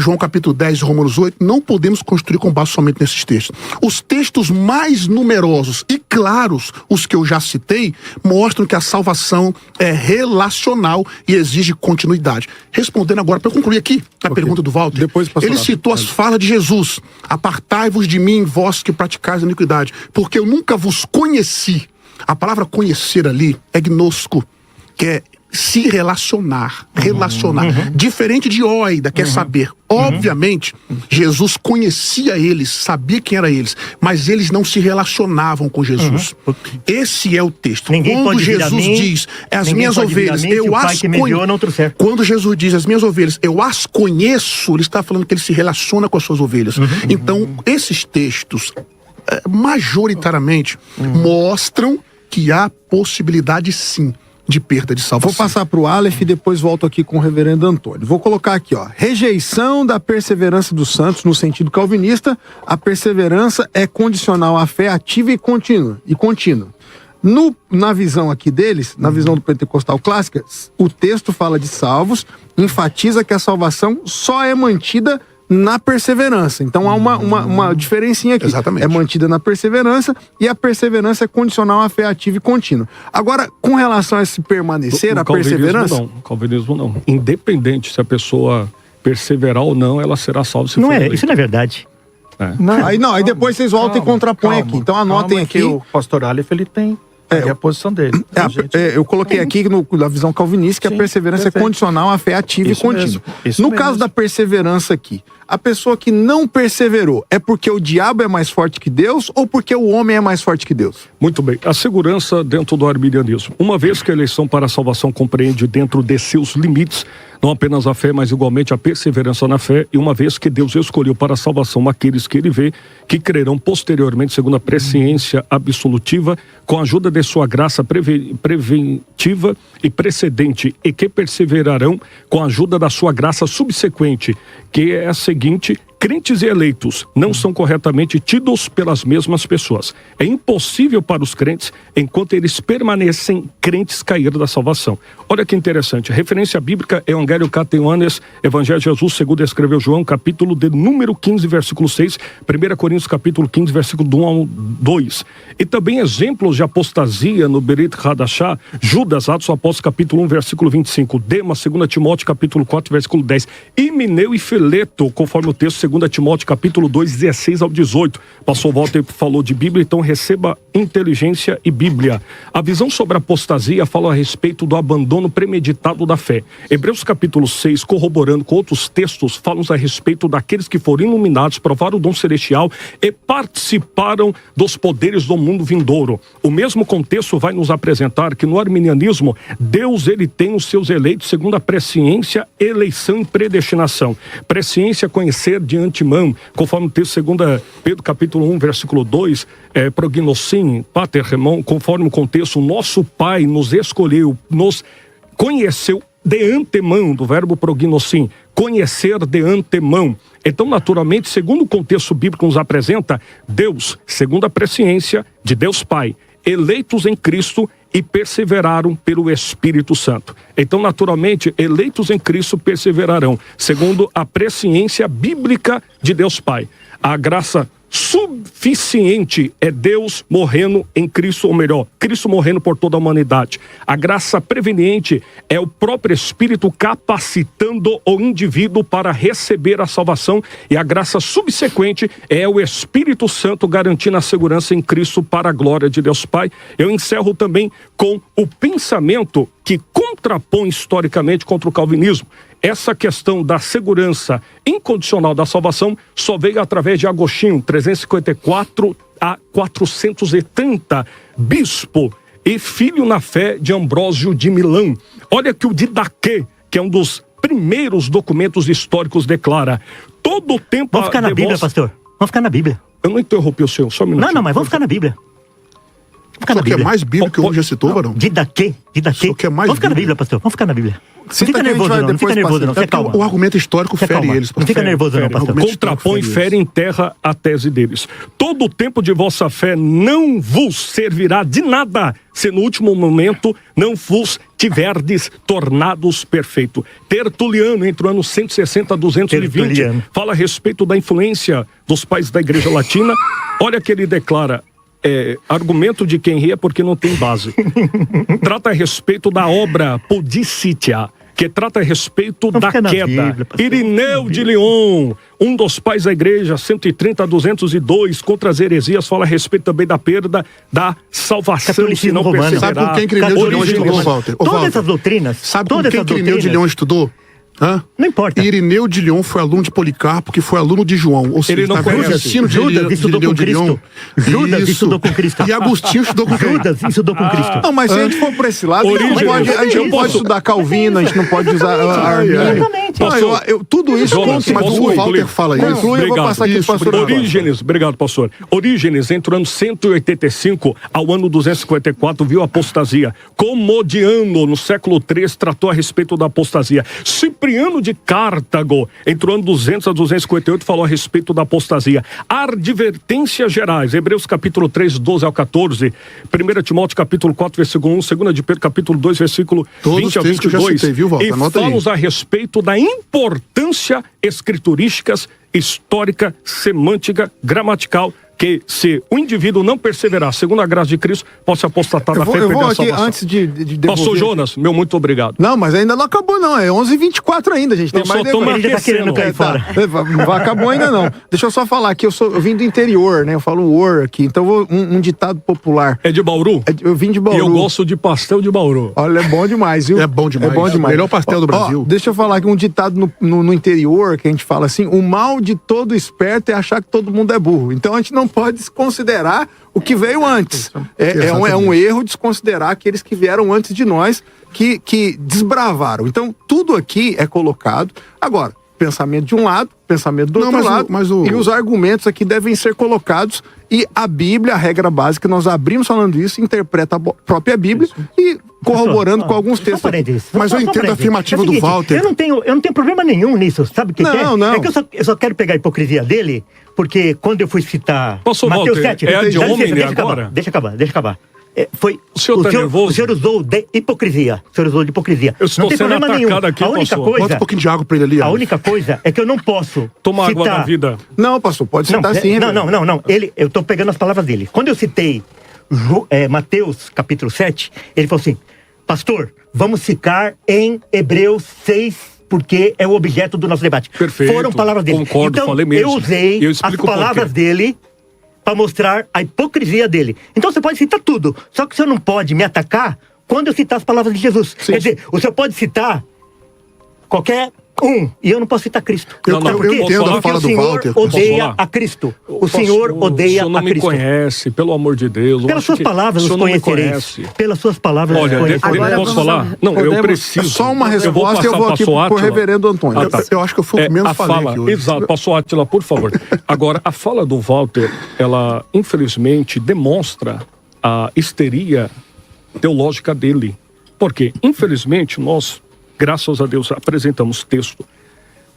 João capítulo 10 e Romanos 8, não podemos construir com base somente nesses textos. Os textos mais numerosos e claros, os que eu já citei, mostram que a salvação é relacional e exige continuidade. Respondendo agora, para concluir aqui a pergunta do Walter, Depois, ele citou as falas de Jesus: apartai-vos de mim, vós que praticais a iniquidade, porque eu nunca vos conheci. A palavra conhecer ali é gnosco, que é se relacionar. Diferente de oida, que é saber. Obviamente, Jesus conhecia eles, sabia quem eram eles, mas eles não se relacionavam com Jesus. Esse é o texto. Quando Jesus diz, as minhas ovelhas, eu as conheço. Quando Jesus diz, as minhas ovelhas, eu as conheço, ele está falando que ele se relaciona com as suas ovelhas. Então, esses textos majoritariamente mostram que há possibilidade sim de perda de salvação. Vou passar para o Aleph e depois volto aqui com o reverendo Antônio. Vou colocar aqui, rejeição da perseverança dos santos no sentido calvinista. A perseverança é condicional à fé ativa e contínua. Na visão aqui deles, na visão do pentecostal clássica, o texto fala de salvos, enfatiza que a salvação só é mantida na perseverança. Então há uma diferencinha aqui. Exatamente. É mantida na perseverança e a perseverança é condicional à fé ativa e contínua. Agora, com relação a esse permanecer, a perseverança... O calvinismo não. Independente se a pessoa perseverar ou não, ela será salva se for eleita. Isso não é verdade. Aí depois vocês voltam e contrapõem aqui. Então anotem aqui. O pastor Aleph, ele tem a posição dele. Eu coloquei aqui na visão calvinista que a perseverança é condicional à fé ativa e contínua. No caso da perseverança aqui, a pessoa que não perseverou é porque o diabo é mais forte que Deus ou porque o homem é mais forte que Deus? Muito bem. A segurança dentro do arminianismo. Uma vez que a eleição para a salvação compreende dentro de seus limites não apenas a fé, mas igualmente a perseverança na fé, e uma vez que Deus escolheu para a salvação aqueles que ele vê, que crerão posteriormente segundo a presciência absolutiva, com a ajuda de sua graça preventiva e precedente, e que perseverarão com a ajuda da sua graça subsequente, que é a seguinte: crentes e eleitos não são corretamente tidos pelas mesmas pessoas. É impossível para os crentes, enquanto eles permanecem crentes, cair da salvação. Olha que interessante. A referência bíblica é Evangelho Cata Ioannes, Evangelho de Jesus, segundo escreveu João, capítulo de número 15, versículo 6, 1 Coríntios, capítulo 15, versículo 1 ao 2. E também exemplos de apostasia no Berit Hadashah, Judas, Atos dos Apóstolos, capítulo 1, versículo 25, Demas, 2 Timóteo, capítulo 4, versículo 10, Himeneu e Fileto, conforme o texto 2 Timóteo capítulo 2, 16 ao 18. Pastor Walter falou de Bíblia, então receba inteligência e Bíblia. A visão sobre a apostasia fala a respeito do abandono premeditado da fé. Hebreus capítulo 6, corroborando com outros textos, falam a respeito daqueles que foram iluminados, provaram o dom celestial e participaram dos poderes do mundo vindouro. O mesmo contexto vai nos apresentar que no arminianismo, Deus ele tem os seus eleitos segundo a presciência, eleição e predestinação. Presciência, conhecer de antemão, conforme o texto 2 Pedro capítulo 1, versículo 2, prognossim, pater remon, conforme o contexto, nosso Pai nos escolheu, nos conheceu de antemão, do verbo prognossim, conhecer de antemão. Então, naturalmente, segundo o contexto bíblico nos apresenta, Deus, segundo a presciência de Deus Pai, eleitos em Cristo e perseveraram pelo Espírito Santo. Então, naturalmente, eleitos em Cristo perseverarão, segundo a presciência bíblica de Deus Pai. A graça suficiente é Deus morrendo em Cristo, ou melhor, Cristo morrendo por toda a humanidade. A graça preveniente é o próprio Espírito capacitando o indivíduo para receber a salvação, e a graça subsequente é o Espírito Santo garantindo a segurança em Cristo para a glória de Deus Pai. Eu encerro também com o pensamento que contrapõe historicamente contra o calvinismo. Essa questão da segurança incondicional da salvação só veio através de Agostinho, 354 a 430, bispo e filho na fé de Ambrósio de Milão. Olha que o Didaquê, que é um dos primeiros documentos históricos, declara: todo o tempo... Vamos ficar na Bíblia, pastor. Vamos ficar na Bíblia. Eu não interrompi o senhor, só um minuto. Não, mas vamos ficar na Bíblia. Só que é mais bíblico que o já citou, Varão? Didaquê? Só que é mais Vamos ficar na bíblico. Bíblia, pastor. Vamos ficar na Bíblia. Não Senta fica que a gente nervoso, vai não. Não fica depois nervoso, não. passar. Você calma. O argumento histórico Você fere calma. eles. Não fica Fere. nervoso, não, pastor. Contrapõe, fere, enterra a tese deles. Todo o tempo de vossa fé não vos servirá de nada, se no último momento não vos tiverdes tornados perfeito. Tertuliano, entre o ano 160 a 220, Tertuliano. fala a respeito da influência dos pais da Igreja Latina. Olha que ele declara, argumento de quem ri é porque não tem base. Trata a respeito da obra Pudicitia, que trata a respeito da fica na queda. Bíblia, pastor. Irineu de Lyon, um dos pais da igreja, 130 a 202, contra as heresias, fala a respeito também da perda da salvação, se Catolicismo não romano. perseverar. Sabe com quem que Irineu de Lyon Origem estudou, romana. Walter? Ô, Todas Walter, essas doutrinas. sabe com todas quem essas que Irineu de doutrinas. Lyon estudou? Hã? Não importa. Irineu de Lyon foi aluno de Policarpo, que foi aluno de João. Ou seja, Ele não tá vendo o conhece. ensino de Judas estudou Irineu com de Lyon? Cristo. Judas Isso. estudou com Cristo. E Agostinho estudou com quem? Judas estudou com Cristo. Não, mas se a gente for pra esse lado, Origem, a gente não eu pode posso- estudar Calvino, a gente não pode usar Armínio. Exatamente. Não, tudo isso Jonas, Mas posso o concluir? Walter fala isso. Conclui, eu vou Obrigado. passar aqui Isso, pro pastor Eduardo. Orígenes, obrigado, pastor. Orígenes, entre o ano 185 ao ano 254, viu a apostasia. Comodiano, no século III, tratou a respeito da apostasia. Cipriano de Cartago, entre o ano 200 a 258, falou a respeito da apostasia. Advertências gerais, Hebreus capítulo 3, 12 ao 14, 1 Timóteo capítulo 4, versículo 1, 2 de Pedro capítulo 2, versículo Todos 20 a os textos que eu já 22. citei, viu, Walter? E Anota aí. fala a respeito da importância escriturísticas, histórica, semântica, gramatical, que se o indivíduo não perseverar, segundo a graça de Cristo, possa apostatar da fé e Eu perder vou a aqui, salvação. antes de devolver... Pastor Jonas, meu muito obrigado. Não, mas ainda não acabou não, é 11h24 ainda, gente. Tem Eu mais só tô depois. Ele já tá querendo cair fora. Não acabou ainda não. Deixa eu só falar que eu vim do interior, né? Eu falo or aqui, então eu vou um ditado popular. É de Bauru? Eu vim de E Bauru. eu gosto de pastel de Bauru. Olha, é bom demais, viu? É bom demais. É bom demais. Melhor pastel do Brasil. Ó, deixa eu falar aqui um ditado no interior, que a gente fala assim, o mal de todo esperto é achar que todo mundo é burro. Então a gente não pode desconsiderar o que veio antes. É um erro desconsiderar aqueles que vieram antes de nós, que desbravaram. Então tudo aqui é colocado. Agora, pensamento de um lado, pensamento do outro lado, e os argumentos aqui devem ser colocados, e a Bíblia, a regra básica, nós abrimos falando isso, interpreta a própria Bíblia e corroborando com alguns textos. Mas eu entendo a afirmativa É o seguinte, do Walter. Eu não tenho problema nenhum nisso, sabe o que que é? Não. É que eu só quero pegar a hipocrisia dele, porque quando eu fui citar Pastor Mateus Walter, 7... é a de dá licença, homem deixa agora? acabar. O senhor tá nervoso? O senhor usou de hipocrisia. Eu estou não tem sendo problema nenhum. atacado aqui, A única pastor. Bota coisa... um pouquinho de água pra ele ali. A ó. única coisa é que eu não posso Toma água citar... da vida. Não, pastor, pode Não, citar sim. não. Eu tô pegando as palavras dele. Quando eu citei Mateus capítulo 7, ele falou assim, pastor, vamos ficar em Hebreus 6, porque é o objeto do nosso debate. Perfeito. Foram palavras dele. Concordo, então, falei mesmo. eu usei Eu as explico por palavras quê. dele para mostrar a hipocrisia dele. Então você pode citar tudo, só que o senhor não pode me atacar quando eu citar as palavras de Jesus. Quer dizer, o senhor pode citar qualquer e eu não posso citar Cristo. Eu Sabe por quê? entendo a Porque fala o do senhor Walter. Posso odeia falar? a Cristo. O senhor odeia O senhor não a me Cristo. conhece, pelo amor de Deus. Eu Pelas acho suas que palavras o os senhor não me conhecereis. conhece. Pelas suas palavras os Olha, conhecereis. Agora posso vamos falar? lá. Não, eu Podemos- preciso. Só uma resposta, passar eu vou aqui pastor pro Átila. reverendo Antônio. Ah, tá. Eu acho que eu fui o que menos a falei fala, aqui hoje. exato, pastor Átila, por favor. Agora, a fala do Walter, ela, infelizmente, demonstra a histeria teológica dele. Porque, infelizmente, nós, graças a Deus, apresentamos texto,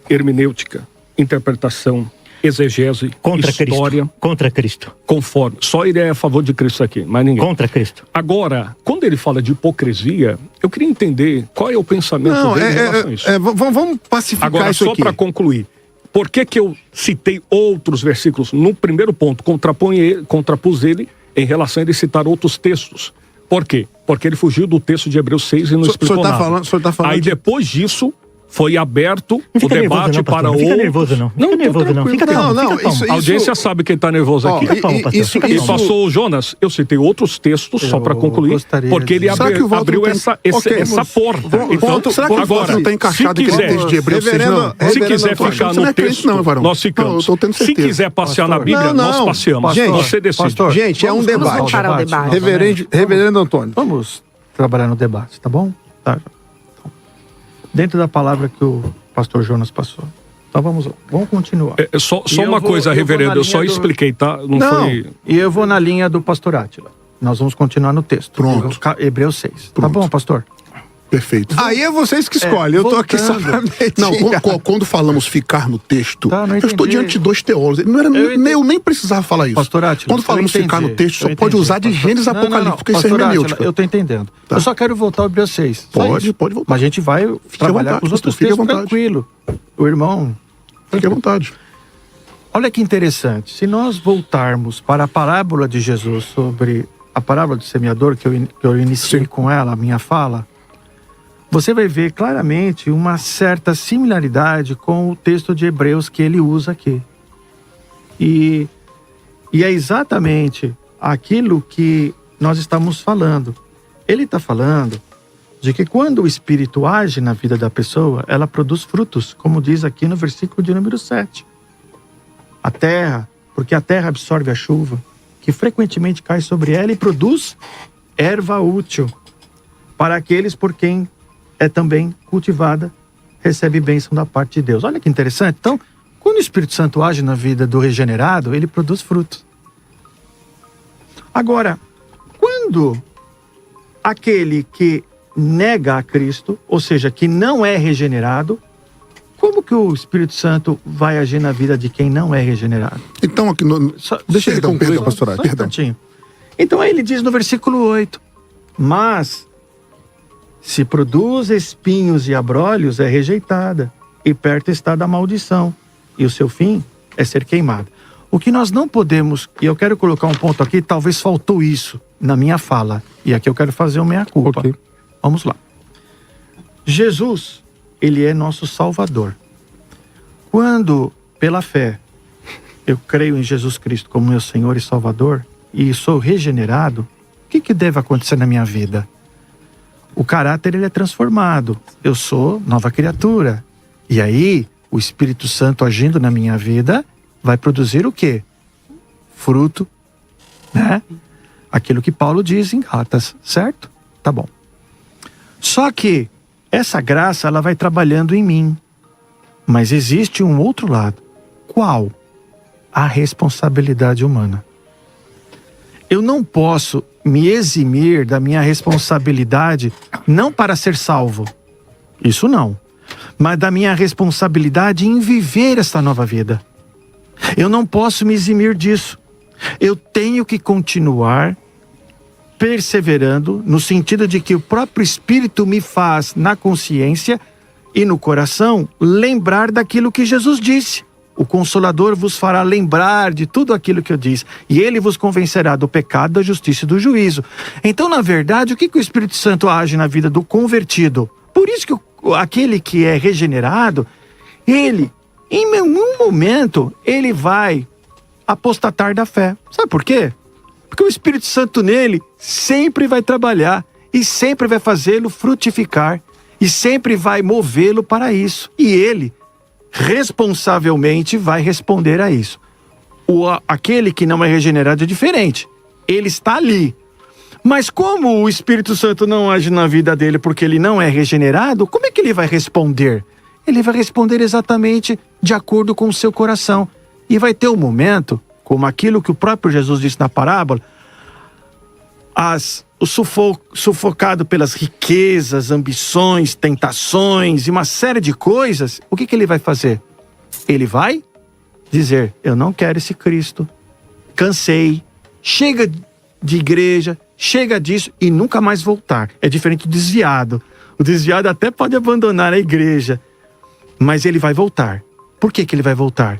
hermenêutica, interpretação, exegese, Contra história, Cristo. Contra Cristo. conforme. Só ele é a favor de Cristo aqui, mais ninguém. Contra Cristo. Agora, quando ele fala de hipocrisia, eu queria entender qual é o pensamento Não, dele em relação a isso. vamos pacificar Agora, isso só aqui. para concluir, por que eu citei outros versículos? No primeiro ponto, contrapus ele em relação a ele citar outros textos. Por quê? Porque ele fugiu do texto de Hebreus 6 e não explicou nada. O senhor tá falando Aí de- depois disso, foi aberto Não o fica nervoso debate não, para pastor. Não fica outros... nervoso não. Fica tô nervoso não. tranquilo. Fica calmo, Não, fica calmo. isso- A audiência sabe quem está nervoso Ó, aqui. Fica calmo, pastor. Fica E calmo. pastor Jonas, eu citei outros textos, só para concluir, gostaria porque ele de- Será que o Walter abriu não tem- essa Ok, essa mas- porta. Então, Será que o Walter não está encaixado aqui no texto de Hebreus 6, não? se Reverendo quiser Antônio, ficar você não no é crente texto, não, Varão. nós ficamos. Não, eu tô tendo Se certeza. quiser passear na Pastor. Bíblia, Não, nós não. passeamos. Gente, Você decide. pastor. Gente, é um Vamos debate. voltar ao debate. Reverendo Antônio. Vamos trabalhar no debate, tá bom? Tá. Dentro da palavra que o pastor Jonas passou. Então vamos continuar. Só E eu uma vou- coisa, eu vou reverendo, na eu só linha do- expliquei, tá? Não Não, foi... e eu vou na linha do pastor Átila. nós vamos continuar no texto. Pronto. Hebreus 6. Tá Pronto. bom, pastor? Perfeito. Aí é vocês que escolhem, eu tô aqui só pra Não, metigar. quando falamos ficar no texto, Tá, não eu estou entendi. diante de dois teólogos. Eu nem precisava falar isso. Pastor Átila, Quando falamos eu ficar no entendi, texto, só eu pode entendi, usar de pastor. Gênesis Não, Apocalipse, porque isso é Pastor Átila, hermenêutica. eu tô entendendo. Tá. Eu só quero voltar ao Hebreus 6. Só Pode, isso. pode voltar. Mas a gente vai trabalhar vontade, com os outros fique à textos vontade. tranquilo. O irmão... Fique à vontade. Olha que interessante. Se nós voltarmos para a parábola de Jesus sobre a parábola do semeador, que eu iniciei com ela, a minha fala, você vai ver claramente uma certa similaridade com o texto de Hebreus que ele usa aqui. E é exatamente aquilo que nós estamos falando. Ele está falando de que quando o Espírito age na vida da pessoa, ela produz frutos, como diz aqui no versículo de número 7. A terra, porque a terra absorve a chuva, que frequentemente cai sobre ela e produz erva útil para aqueles por quem é também cultivada, recebe bênção da parte de Deus. Olha que interessante. Então, quando o Espírito Santo age na vida do regenerado, ele produz frutos. Agora, quando aquele que nega a Cristo, ou seja, que não é regenerado, como que o Espírito Santo vai agir na vida de quem não é regenerado? Então, aqui Deixa ele concluir, pastor Átila. Só um instantinho. Então aí ele diz no versículo 8, mas se produz espinhos e abrolhos, é rejeitada, e perto está da maldição, e o seu fim é ser queimado. O que nós não podemos, e eu quero colocar um ponto aqui, talvez faltou isso na minha fala, e aqui eu quero fazer o meia-culpa. Ok. Vamos lá. Jesus, ele é nosso Salvador. Quando, pela fé, eu creio em Jesus Cristo como meu Senhor e Salvador, e sou regenerado, o que deve acontecer na minha vida? O caráter, ele é transformado. Eu sou nova criatura. E aí, o Espírito Santo agindo na minha vida vai produzir o quê? Fruto, né? Aquilo que Paulo diz em Gálatas, certo? Tá bom. Só que essa graça, ela vai trabalhando em mim. Mas existe um outro lado. Qual? A responsabilidade humana. Eu não posso me eximir da minha responsabilidade, não para ser salvo. Isso não. Mas da minha responsabilidade em viver esta nova vida. Eu não posso me eximir disso. Eu tenho que continuar perseverando, no sentido de que o próprio Espírito me faz, na consciência e no coração, lembrar daquilo que Jesus disse. O Consolador vos fará lembrar de tudo aquilo que eu disse, e ele vos convencerá do pecado, da justiça e do juízo. Então, na verdade, o que o Espírito Santo age na vida do convertido? Por isso que aquele que é regenerado, ele, em nenhum momento, ele vai apostatar da fé. Sabe por quê? Porque o Espírito Santo nele sempre vai trabalhar e sempre vai fazê-lo frutificar e sempre vai movê-lo para isso. E ele responsavelmente vai responder a isso. Aquele que não é regenerado é diferente. Ele está ali. Mas como o Espírito Santo não age na vida dele porque ele não é regenerado, como é que ele vai responder? Ele vai responder exatamente de acordo com o seu coração. E vai ter um momento, como aquilo que o próprio Jesus disse na parábola, o sufocado pelas riquezas, ambições, tentações e uma série de coisas, o que ele vai fazer? Ele vai dizer, eu não quero esse Cristo, cansei, chega de igreja, chega disso e nunca mais voltar. É diferente do desviado. O desviado até pode abandonar a igreja, mas ele vai voltar. Por que ele vai voltar?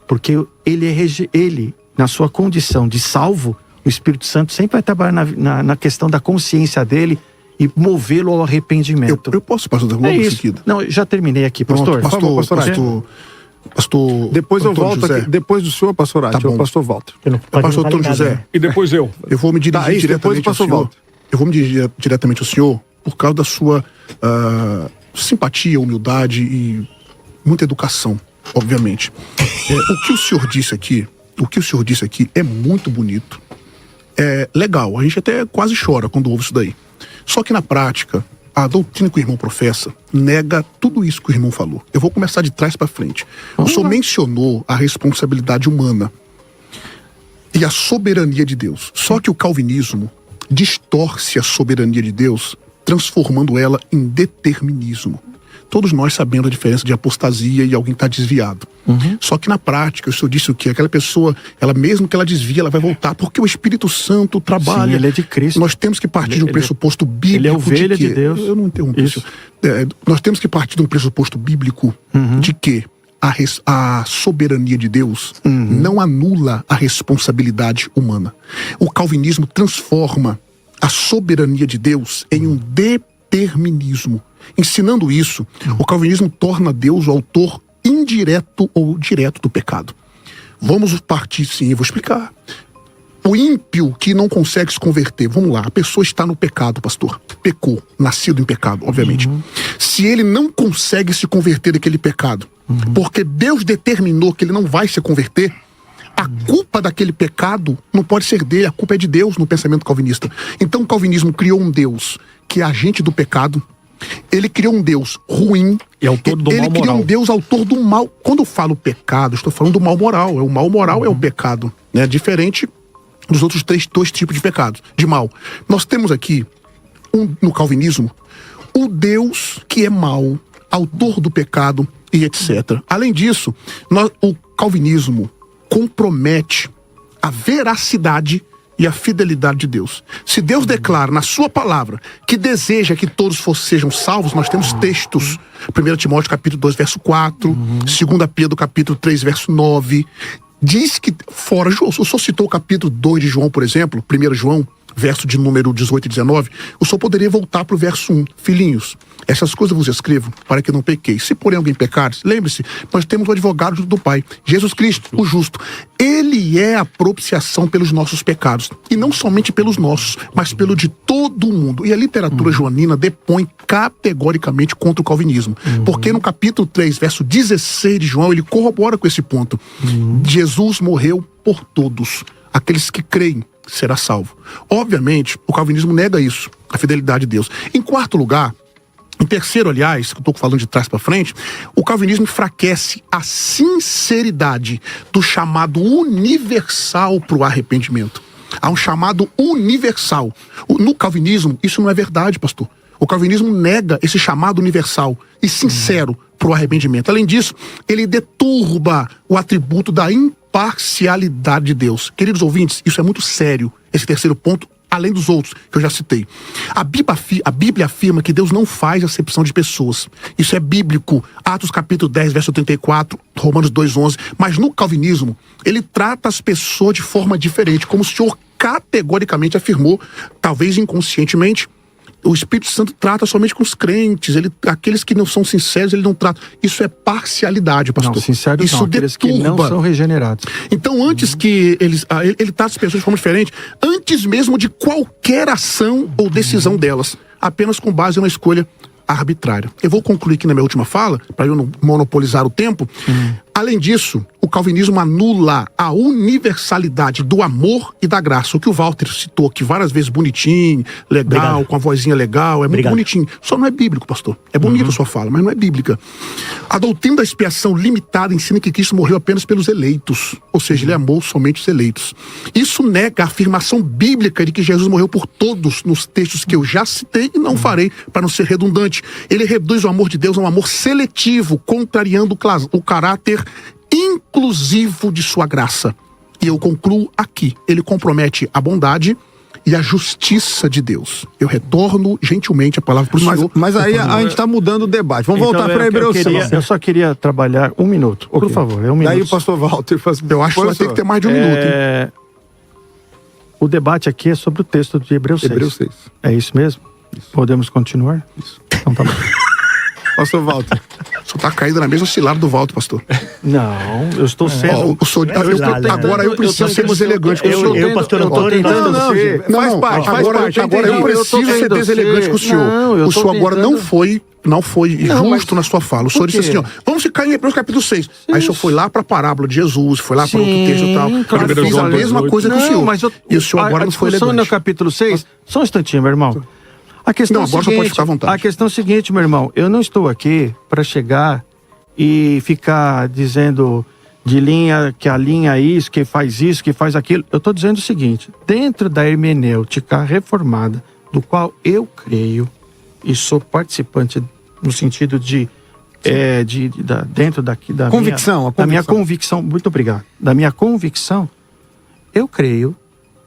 Porque ele, na sua condição de salvo, o Espírito Santo sempre vai trabalhar na questão da consciência dele e movê-lo ao arrependimento. Eu posso, pastor, logo em seguida. Não, já terminei aqui, pastor. Pronto, pastor. Depois eu Antônio volto José. aqui. Depois do senhor, pastor Átila, o pastor Walter. Pastor Antônio José. E depois eu. Eu vou me dirigir Isso, depois o diretamente ao pastor senhor. Walter. Eu vou me dirigir diretamente ao senhor por causa da sua simpatia, humildade e muita educação, obviamente. O que o senhor disse aqui é muito bonito. É legal, a gente até quase chora quando ouve isso daí. Só que na prática, a doutrina que o irmão professa nega tudo isso que o irmão falou. Eu vou começar de trás para frente. O senhor mencionou a responsabilidade humana. e a soberania de Deus. Só que o calvinismo distorce a soberania de Deus, transformando ela em determinismo. Todos nós sabemos a diferença de apostasia e alguém está desviado. Só que na prática, o senhor disse o quê? Aquela pessoa, ela mesmo que ela desvia, ela vai voltar, porque o Espírito Santo trabalha. Sim, ele é de Cristo. Nós temos que partir de um pressuposto bíblico. Ele é ovelha de Deus. Eu não interrompo isso. Nós temos que partir de um pressuposto bíblico de que a soberania de Deus não anula a responsabilidade humana. O calvinismo transforma a soberania de Deus em um determinismo. Ensinando isso, o calvinismo torna Deus o autor indireto ou direto do pecado. Vamos partir, sim, eu vou explicar. O ímpio que não consegue se converter, vamos lá, a pessoa está no pecado, pastor. Pecou, nascido em pecado, obviamente. Se ele não consegue se converter daquele pecado, porque Deus determinou que ele não vai se converter, a culpa daquele pecado não pode ser dele, a culpa é de Deus no pensamento calvinista. Então o calvinismo criou um Deus que é agente do pecado, ele criou um Deus ruim, e autor do mal ele criou moral. um Deus autor do mal. Quando eu falo pecado, estou falando do mal moral. O mal moral é o pecado, né? Diferente dos outros dois tipos de pecados, de mal. Nós temos aqui, no calvinismo, o Deus que é mau, autor do pecado e etc. Além disso, o calvinismo compromete a veracidade e a fidelidade de Deus. Se Deus declara na sua palavra que deseja que todos sejam salvos, nós temos textos. 1 Timóteo capítulo 2, verso 4, 2 Pedro capítulo 3, verso 9. Diz que, fora João, o senhor citou o capítulo 2 de João, por exemplo, 1 João, verso de número 18 e 19, o senhor poderia voltar para o verso 1. Filhinhos, essas coisas vos escrevo para que não pequeis. Se porém alguém pecar, lembre-se, nós temos o advogado do Pai, Jesus Cristo, o justo. Ele é a propiciação pelos nossos pecados. E não somente pelos nossos, mas pelo de todo o mundo. E a literatura joanina depõe categoricamente contra o calvinismo. Porque no capítulo 3, verso 16 de João, ele corrobora com esse ponto. Jesus morreu por todos. Aqueles que creem será salvo. Obviamente, o calvinismo nega isso, a fidelidade de Deus. Em quarto lugar, em terceiro, aliás, que eu estou falando de trás para frente, o calvinismo enfraquece a sinceridade do chamado universal para o arrependimento. Há um chamado universal. No calvinismo, isso não é verdade, pastor. O calvinismo nega esse chamado universal e sincero para o arrependimento. Além disso, ele deturba o atributo da imparcialidade de Deus. Queridos ouvintes, isso é muito sério, esse terceiro ponto, além dos outros que eu já citei. A Bíblia afirma que Deus não faz acepção de pessoas. Isso é bíblico. Atos capítulo 10, verso 34, Romanos 2:11. Mas no calvinismo, ele trata as pessoas de forma diferente, como o Senhor categoricamente afirmou, talvez inconscientemente. O Espírito Santo trata somente com os crentes. Aqueles que não são sinceros, ele não trata. Isso é parcialidade, pastor. Não, sinceros isso não, aqueles que não são regenerados. Então, antes que ele trata as pessoas de forma diferente, antes mesmo de qualquer ação ou decisão delas, apenas com base numa escolha arbitrária. Eu vou concluir aqui na minha última fala, para eu não monopolizar o tempo. Além disso, o calvinismo anula a universalidade do amor e da graça. O que o Walter citou aqui várias vezes, bonitinho, legal, obrigado, com a vozinha legal, é muito bonitinho. Só não é bíblico, pastor. É bonito a sua fala, mas não é bíblica. A doutrina da expiação limitada ensina que Cristo morreu apenas pelos eleitos. Ou seja, ele amou somente os eleitos. Isso nega a afirmação bíblica de que Jesus morreu por todos nos textos que eu já citei e não farei para não ser redundante. Ele reduz o amor de Deus a um amor seletivo, contrariando o caráter inclusivo de sua graça. E eu concluo aqui. Ele compromete a bondade e a justiça de Deus. Eu retorno gentilmente a palavra para o senhor. Mas aí a gente está mudando o debate. Vamos voltar para Hebreus 6. Eu só queria trabalhar um minuto. Por favor, um minuto. Daí o pastor Walter faz... Eu acho que vai ter que ter mais de um minuto. Hein? O debate aqui é sobre o texto de Hebreus 6. Hebreus 6. É isso mesmo? Isso. Podemos continuar? Isso. Então tá bom. Pastor Walter. Só tá caído na mesma cilada do Walter, pastor. Não, eu estou sendo... Agora eu preciso ser mais elegante com o senhor. Eu, pastor Antônio, faz parte. Agora eu preciso ser deselegante com o senhor. O senhor agora não foi justo na sua fala. O senhor disse assim, ó, vamos ficar em Hebreus capítulo 6. Aí o senhor foi lá para a parábola de Jesus, foi lá para outro texto e tal. Eu fiz a mesma coisa que o senhor. E o senhor agora não foi elegante. No capítulo 6, só um instantinho, meu irmão. A questão agora só pode ficar à vontade. A questão é a seguinte, meu irmão. Eu não estou aqui para chegar e ficar dizendo de linha, que alinha isso, que faz isso, que faz aquilo. Eu estou dizendo o seguinte, dentro da hermenêutica reformada, do qual eu creio e sou participante no sentido de dentro daqui da convicção, da minha convicção, muito obrigado, da minha convicção, eu creio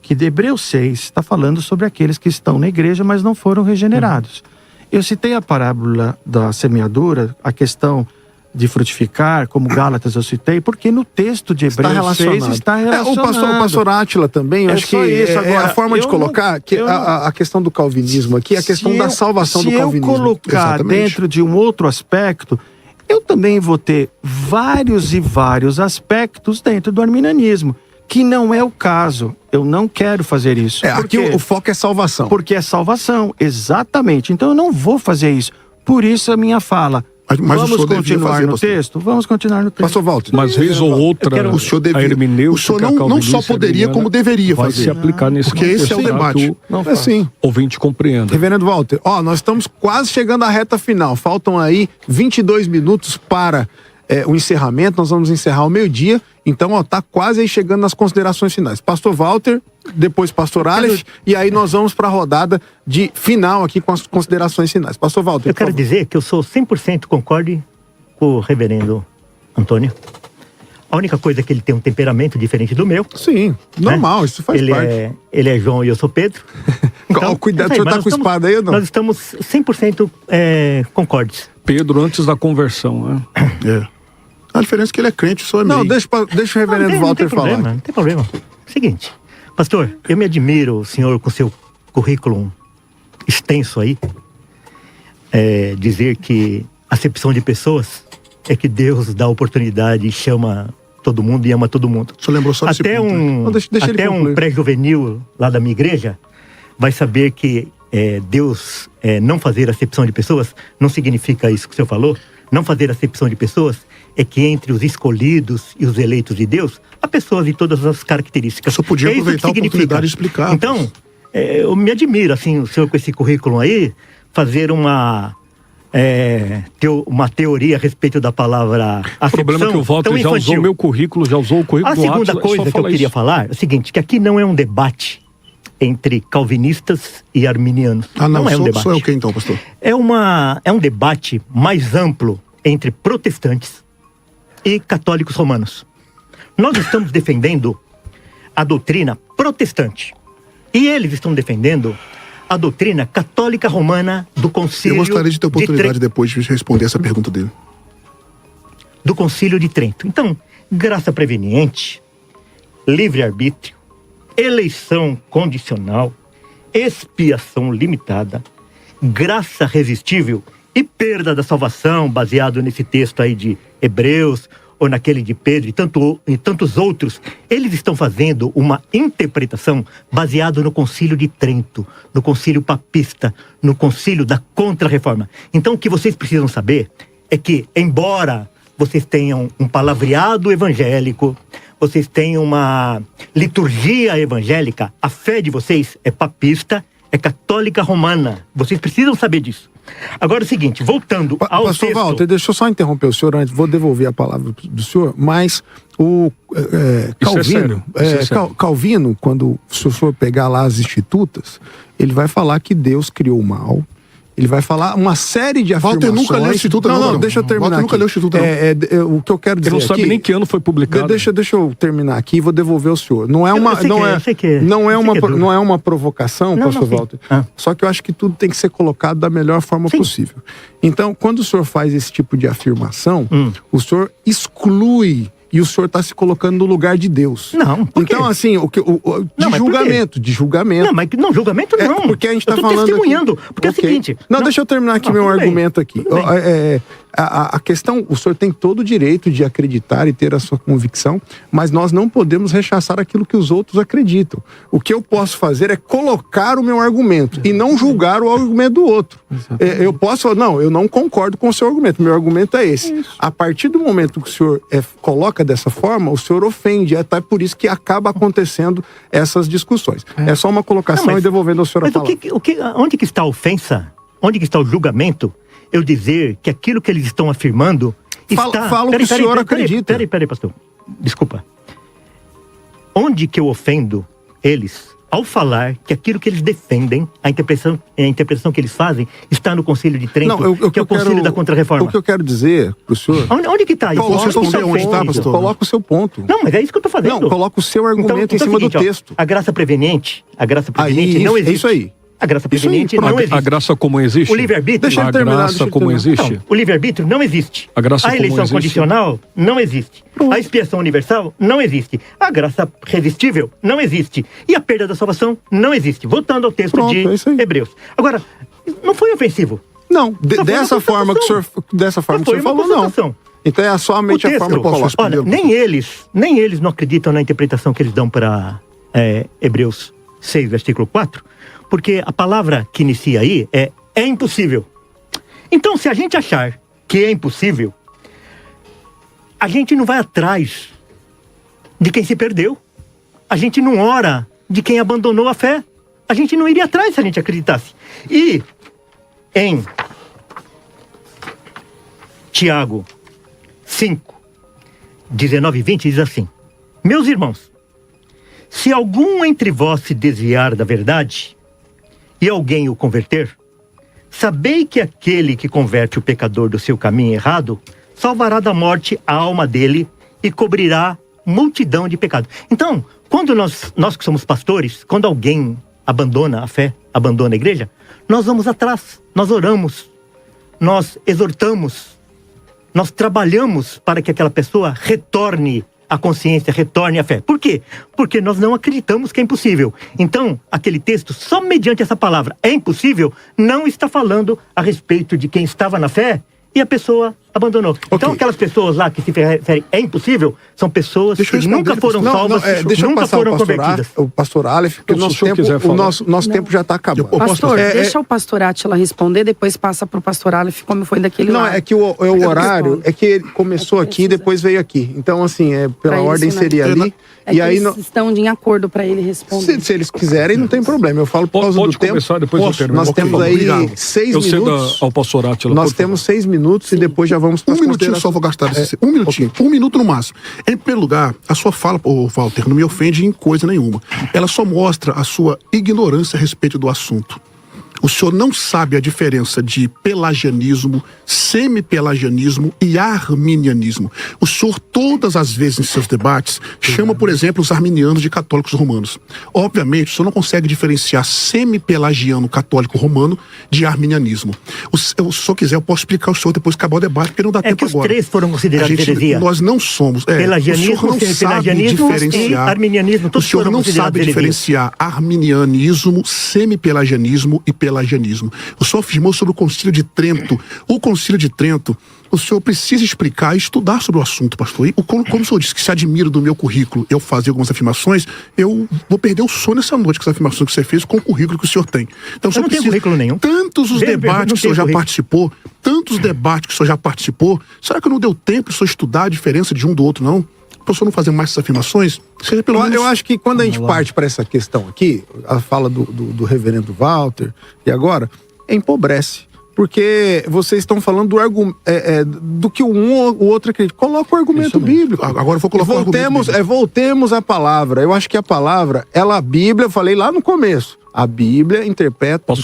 que de Hebreus 6 está falando sobre aqueles que estão na igreja, mas não foram regenerados. Eu citei a parábola da semeadura, a questão de frutificar, como Gálatas eu citei, porque no texto de Hebreus 6 está relacionado. O pastor Átila também, eu acho que isso. Agora, é a forma de colocar a questão do calvinismo aqui, a questão da salvação do calvinismo. Se eu colocar dentro de um outro aspecto, eu também vou ter vários e vários aspectos dentro do arminianismo, que não é o caso. Eu não quero fazer isso. Aqui o foco é salvação. Porque é salvação, exatamente. Então eu não vou fazer isso. Por isso a minha fala. Mas vamos continuar no texto? Vamos continuar no texto. Pastor Walter. Mas vez ou outra, o senhor a hermenêutica, o senhor não só poderia, como deveria vai fazer. se aplicar nesse porque esse é o debate. É assim. Ouvinte compreenda. Reverendo Walter, nós estamos quase chegando à reta final. Faltam aí 22 minutos para o encerramento. Nós vamos encerrar ao meio-dia. Então, tá quase aí chegando nas considerações finais. Pastor Walter, depois Pastor Aleph, e aí nós vamos para a rodada de final aqui com as considerações finais. Pastor Walter, eu quero dizer que eu sou 100% concorde com o reverendo Antônio. A única coisa é que ele tem um temperamento diferente do meu. Sim, normal, isso faz parte. Ele é João e eu sou Pedro. Então, cuidado, o senhor tá com espada aí ou não? Nós estamos 100% concordes. Pedro antes da conversão, né? A diferença é que ele é crente, só é meio. Não, deixa o reverendo Walter falar. Não tem problema. Seguinte, pastor, eu me admiro o senhor com seu currículo extenso aí, dizer que acepção de pessoas é que Deus dá oportunidade e chama todo mundo e ama todo mundo. O senhor lembrou só desse ponto. Até um pré-juvenil lá da minha igreja vai saber que Deus não fazer acepção de pessoas não significa isso que o senhor falou. Não fazer acepção de pessoas é que entre os escolhidos e os eleitos de Deus, há pessoas de todas as características. Eu só podia aproveitar a oportunidade de explicar. Então, eu me admiro, assim, o senhor com esse currículo aí, fazer uma teoria a respeito da palavra acepção. O problema é que o Walter já usou o meu currículo, já usou o currículo do Átila. A segunda coisa que eu queria falar é o seguinte, que aqui não é um debate entre calvinistas e arminianos. Não é um debate. Sou eu quem então, pastor? É um debate mais amplo entre protestantes e católicos romanos. Nós estamos defendendo a doutrina protestante. E eles estão defendendo a doutrina católica romana do Concílio de Trento. Eu gostaria de ter oportunidade depois de responder essa pergunta dele. Do Concílio de Trento. Então, graça preveniente, livre-arbítrio, eleição condicional, expiação limitada, graça resistível e perda da salvação, baseado nesse texto aí de Hebreus, ou naquele de Pedro e tantos outros, eles estão fazendo uma interpretação baseada no Concílio de Trento, no Concílio Papista, no Concílio da Contra-Reforma. Então, o que vocês precisam saber é que, embora vocês tenham um palavreado evangélico, vocês tenham uma liturgia evangélica, a fé de vocês é papista, é católica romana. Vocês precisam saber disso. Agora é o seguinte, voltando ao Pastor texto... Walter, deixa eu só interromper o senhor antes, vou devolver a palavra do senhor, mas o Calvino, Calvino, quando o senhor pegar lá as Institutas, ele vai falar que Deus criou o mal. Ele vai falar uma série de afirmações. Walter nunca leu o Instituto, não, deixa eu terminar. Walter nunca leu o Instituto, não. O que eu quero dizer Ele não sabe nem que ano foi publicado. Deixa eu terminar aqui e vou devolver ao senhor. Não é uma provocação, pastor Walter. Só que eu acho que tudo tem que ser colocado da melhor forma possível. Então, quando o senhor faz esse tipo de afirmação, o senhor exclui. E o senhor está se colocando no lugar de Deus. Não, por quê? Então, assim, de julgamento. Não, mas não, julgamento não. Porque a gente está falando testemunhando. Aqui. Porque é o seguinte... Não, deixa eu terminar aqui meu argumento aqui. A questão, o senhor tem todo o direito de acreditar e ter a sua convicção, mas nós não podemos rechaçar aquilo que os outros acreditam. O que eu posso fazer é colocar o meu argumento e não julgar o argumento do outro. Eu posso falar, não, eu não concordo com o seu argumento, meu argumento é esse. Isso. A partir do momento que o senhor coloca dessa forma, o senhor ofende, até por isso que acaba acontecendo essas discussões. É só uma colocação e devolvendo ao senhor a palavra. Onde que está a ofensa? Onde que está o julgamento? Eu dizer que aquilo que eles estão afirmando está... Fala o que o senhor acredita. Peraí, pastor. Desculpa. Onde que eu ofendo eles ao falar que aquilo que eles defendem, a interpretação que eles fazem, está no Concílio de Trento, que é o Concílio da Contra-Reforma? O que eu quero dizer pro senhor... Onde que está isso? Coloca o seu ponto. Não, mas é isso que eu estou fazendo. Não, coloca o seu argumento em cima do texto. A graça preveniente não existe. É isso aí. A graça preveniente não existe. A graça como existe? O livre-arbítrio... A graça como existe? Não, o livre-arbítrio não existe. A eleição condicional não existe. A expiação universal não existe. A graça resistível não existe. E a perda da salvação não existe. Voltando ao texto de Hebreus. Agora, não foi ofensivo. Não, dessa forma que o senhor falou, não. Então é somente a forma que eu coloco. Olha, nem eles não acreditam na interpretação que eles dão para Hebreus 6, versículo 4, porque a palavra que inicia aí é impossível. Então, se a gente achar que é impossível, a gente não vai atrás de quem se perdeu. A gente não ora de quem abandonou a fé. A gente não iria atrás se a gente acreditasse. E em Tiago 5, 19 e 20 diz assim: meus irmãos, se algum entre vós se desviar da verdade e alguém o converter, sabei que aquele que converte o pecador do seu caminho errado salvará da morte a alma dele e cobrirá multidão de pecados. Então, quando nós que somos pastores, quando alguém abandona a fé, abandona a igreja, nós vamos atrás, nós oramos, nós exortamos, nós trabalhamos para que aquela pessoa retorne a consciência, retorne à fé. Por quê? Porque nós não acreditamos que é impossível. Então, aquele texto, só mediante essa palavra, é impossível, não está falando a respeito de quem estava na fé e a pessoa abandonou. Então, aquelas pessoas lá que se referem é impossível, são pessoas que nunca foram salvas, nunca foram convertidas. O pastor Aleph, porque o nosso tempo já está acabando. Pastor, deixa o pastor Átila responder, depois passa para o pastor Aleph como foi daquele lado. Não, é que o horário, é que ele começou aqui e depois veio aqui. Então, assim, pela ordem seria ali. E aí eles estão em acordo para ele responder. Se eles quiserem, não tem problema. Eu falo por causa do tempo. Começar, depois eu termino. Nós temos aí 6 minutos. Eu cedo ao pastor Átila. Nós temos 6 minutos e depois já vamos para as minutinho só vou gastar. Um minutinho. Um minuto no máximo. Em primeiro lugar, a sua fala, Walter, não me ofende em coisa nenhuma. Ela só mostra a sua ignorância a respeito do assunto. O senhor não sabe a diferença de pelagianismo, semi-pelagianismo e arminianismo. O senhor, todas as vezes em seus debates, chama, por exemplo, os arminianos de católicos romanos. Obviamente, o senhor não consegue diferenciar semi-pelagiano católico romano de arminianismo. Se o senhor quiser, eu posso explicar ao senhor depois que acabar o debate, porque não dá tempo agora. Os três foram considerados heresia. Nós não somos. Pelagianismo, o senhor não sabe diferenciar. E arminianismo, o senhor não sabe diferenciar arminianismo, semi-pelagianismo e pelagianismo. O senhor afirmou sobre o Concílio de Trento. O Concílio de Trento, o senhor precisa explicar e estudar sobre o assunto, pastor. E como o senhor disse que se admira do meu currículo, eu fazer algumas afirmações, eu vou perder o sono essa noite com essa afirmação que você fez com o currículo que o senhor tem. Então, o senhor não tem currículo nenhum. Tantos os debates que o senhor já participou, será que não deu tempo de o senhor estudar a diferença de um do outro, não? Para o senhor não fazer mais essas afirmações? Seja pelo menos... Eu acho que quando a gente parte para essa questão aqui, a fala do reverendo Walter, e agora, empobrece. Porque vocês estão falando do que o outro acredita. Coloca o argumento bíblico. Agora eu vou colocar o argumento bíblico. Voltemos à palavra. Eu acho que a palavra, a Bíblia, eu falei lá no começo, a Bíblia interpreta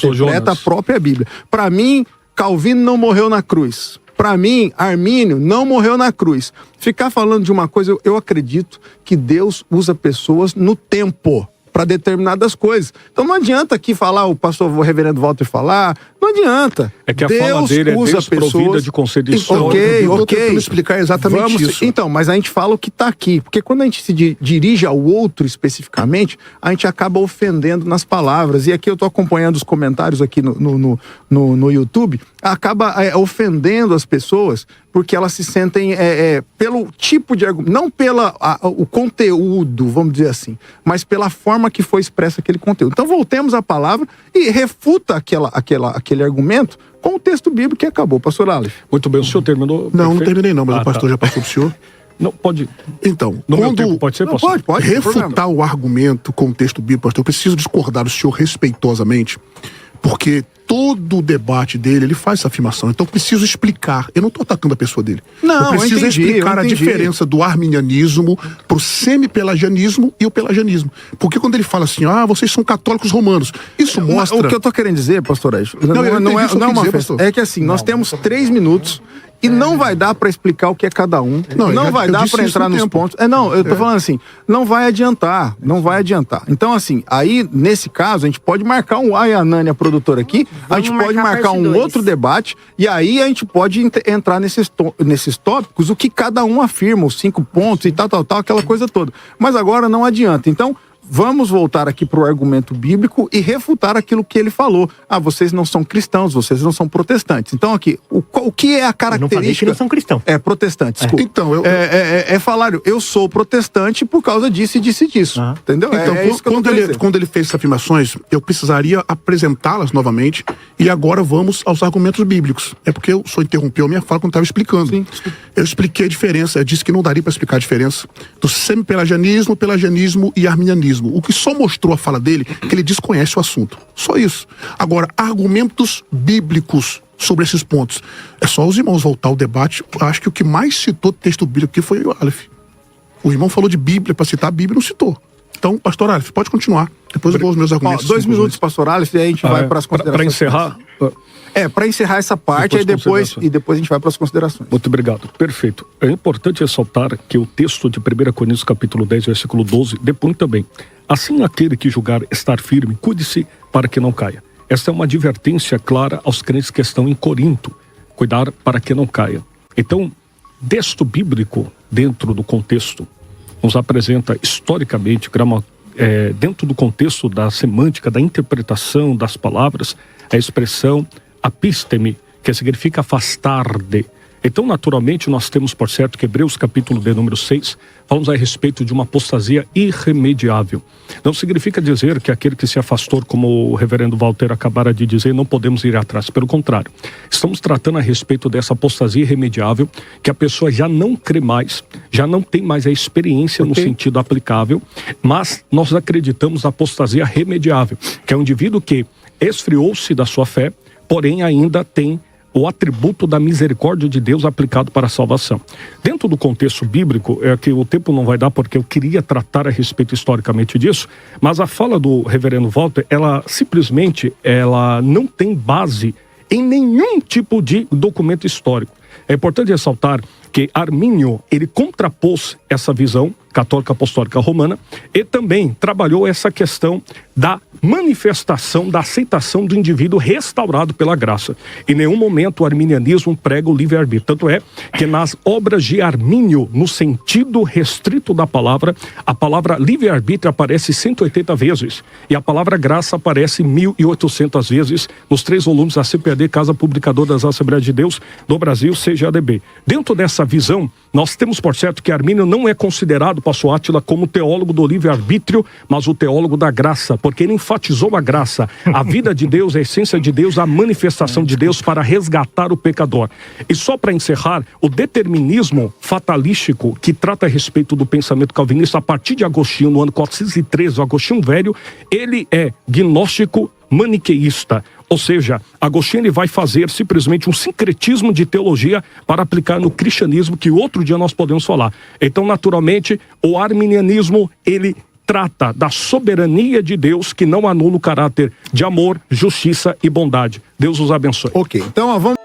a própria Bíblia. Para mim, Calvino não morreu na cruz. Para mim, Armínio não morreu na cruz. Ficar falando de uma coisa, eu acredito que Deus usa pessoas no tempo para determinadas coisas. Então não adianta aqui falar, o reverendo Walter falar, não adianta. É que a fala dele é desprovida de conselho histórico. Eu tô tentando explicar exatamente isso. Então, mas a gente fala o que está aqui, porque quando a gente se dirige ao outro especificamente, a gente acaba ofendendo nas palavras. E aqui eu tô acompanhando os comentários aqui no YouTube, acaba ofendendo as pessoas porque elas se sentem pelo tipo de argumento, não o conteúdo, vamos dizer assim, mas pela forma que foi expresso aquele conteúdo. Então voltemos à palavra e refuta aquele argumento com o texto bíblico que acabou. Pastor Aleph. Muito bem, o senhor terminou? Não terminei não, mas o pastor já passou pro senhor. Não, pode. Então, pode ser, pastor? Pode refutar o argumento com o texto bíblico, pastor, eu preciso discordar do senhor respeitosamente, Porque todo o debate dele, ele faz essa afirmação. Então eu preciso explicar. Eu não estou atacando a pessoa dele. Não, eu preciso explicar eu a diferença do arminianismo pro semi-pelagianismo e o pelagianismo. Porque quando ele fala assim, vocês são católicos romanos, isso mostra... O que eu tô querendo dizer, pastor Ed, não é uma festa. É que assim, nós temos 3 minutos e não vai dar para explicar o que é cada um. Não vai dar para entrar nos pontos. Eu tô falando assim, não vai adiantar. Então assim, aí nesse caso a gente pode marcar a Anânia produtora aqui, a gente pode marcar um outro debate e aí a gente pode entrar nesses tópicos, o que cada um afirma, os 5 pontos e tal, aquela coisa toda. Mas agora não adianta. Então, vamos voltar aqui para o argumento bíblico e refutar aquilo que ele falou. Vocês não são cristãos, vocês não são protestantes. Então aqui, o que é a característica... Eu não falei que não são cristãos. Protestante, desculpa. Então, falar, eu sou protestante por causa disso e disso. Entendeu? Então, quando ele fez essas afirmações, eu precisaria apresentá-las novamente e agora vamos aos argumentos bíblicos. É porque o senhor interrompeu a minha fala quando estava explicando. Sim. Eu expliquei a diferença, eu disse que não daria para explicar a diferença do semi-pelagianismo, pelagianismo e arminianismo. O que só mostrou a fala dele é que ele desconhece o assunto. Só isso. Agora, argumentos bíblicos sobre esses pontos. É só os irmãos voltar ao debate. Eu acho que o que mais citou texto bíblico aqui foi o Aleph. O irmão falou de Bíblia, para citar a Bíblia, não citou. Então, pastor Aleph, pode continuar. Depois eu vou aos meus argumentos. 2 minutos, pastor Aleph, e aí a gente vai para as considerações. Para encerrar... para encerrar essa parte, depois a gente vai para as considerações. Muito obrigado. Perfeito. É importante ressaltar que o texto de 1 Coríntios capítulo 10, versículo 12, depõe também. Assim aquele que julgar estar firme, cuide-se para que não caia. Esta é uma advertência clara aos crentes que estão em Corinto. Cuidar para que não caia. Então, texto bíblico, dentro do contexto, nos apresenta historicamente, dentro do contexto da semântica, da interpretação das palavras, a expressão apisteme, que significa afastar de. Então, naturalmente, nós temos por certo que Hebreus capítulo de número 6, falamos a respeito de uma apostasia irremediável. Não significa dizer que aquele que se afastou, como o reverendo Walter acabara de dizer, não podemos ir atrás. Pelo contrário, estamos tratando a respeito dessa apostasia irremediável, que a pessoa já não crê mais, já não tem mais a experiência no sentido aplicável, mas nós acreditamos na apostasia remediável, que é um indivíduo que esfriou-se da sua fé, porém ainda tem o atributo da misericórdia de Deus aplicado para a salvação. Dentro do contexto bíblico, é que o tempo não vai dar porque eu queria tratar a respeito historicamente disso, mas a fala do reverendo Walter, ela simplesmente não tem base em nenhum tipo de documento histórico. É importante ressaltar que Armínio, ele contrapôs essa visão católica apostólica romana e também trabalhou essa questão da manifestação, da aceitação do indivíduo restaurado pela graça. Em nenhum momento o arminianismo prega o livre-arbítrio. Tanto é que nas obras de Armínio, no sentido restrito da palavra, a palavra livre-arbítrio aparece 180 vezes e a palavra graça aparece 1.800 vezes nos 3 volumes da CPAD, Casa Publicadora das Assembleias de Deus do Brasil, CGADB. Dentro dessa visão, nós temos por certo que Armínio não é considerado, pastor Átila, como teólogo do livre-arbítrio, mas o teólogo da graça, porque ele enfatizou a graça, a vida de Deus, a essência de Deus, a manifestação de Deus para resgatar o pecador. E só para encerrar, o determinismo fatalístico que trata a respeito do pensamento calvinista a partir de Agostinho, no ano 413, o Agostinho Velho, ele é gnóstico maniqueísta. Ou seja, Agostinho ele vai fazer simplesmente um sincretismo de teologia para aplicar no cristianismo, que outro dia nós podemos falar. Então, naturalmente, o arminianismo, ele trata da soberania de Deus, que não anula o caráter de amor, justiça e bondade. Deus os abençoe. Ok, então vamos...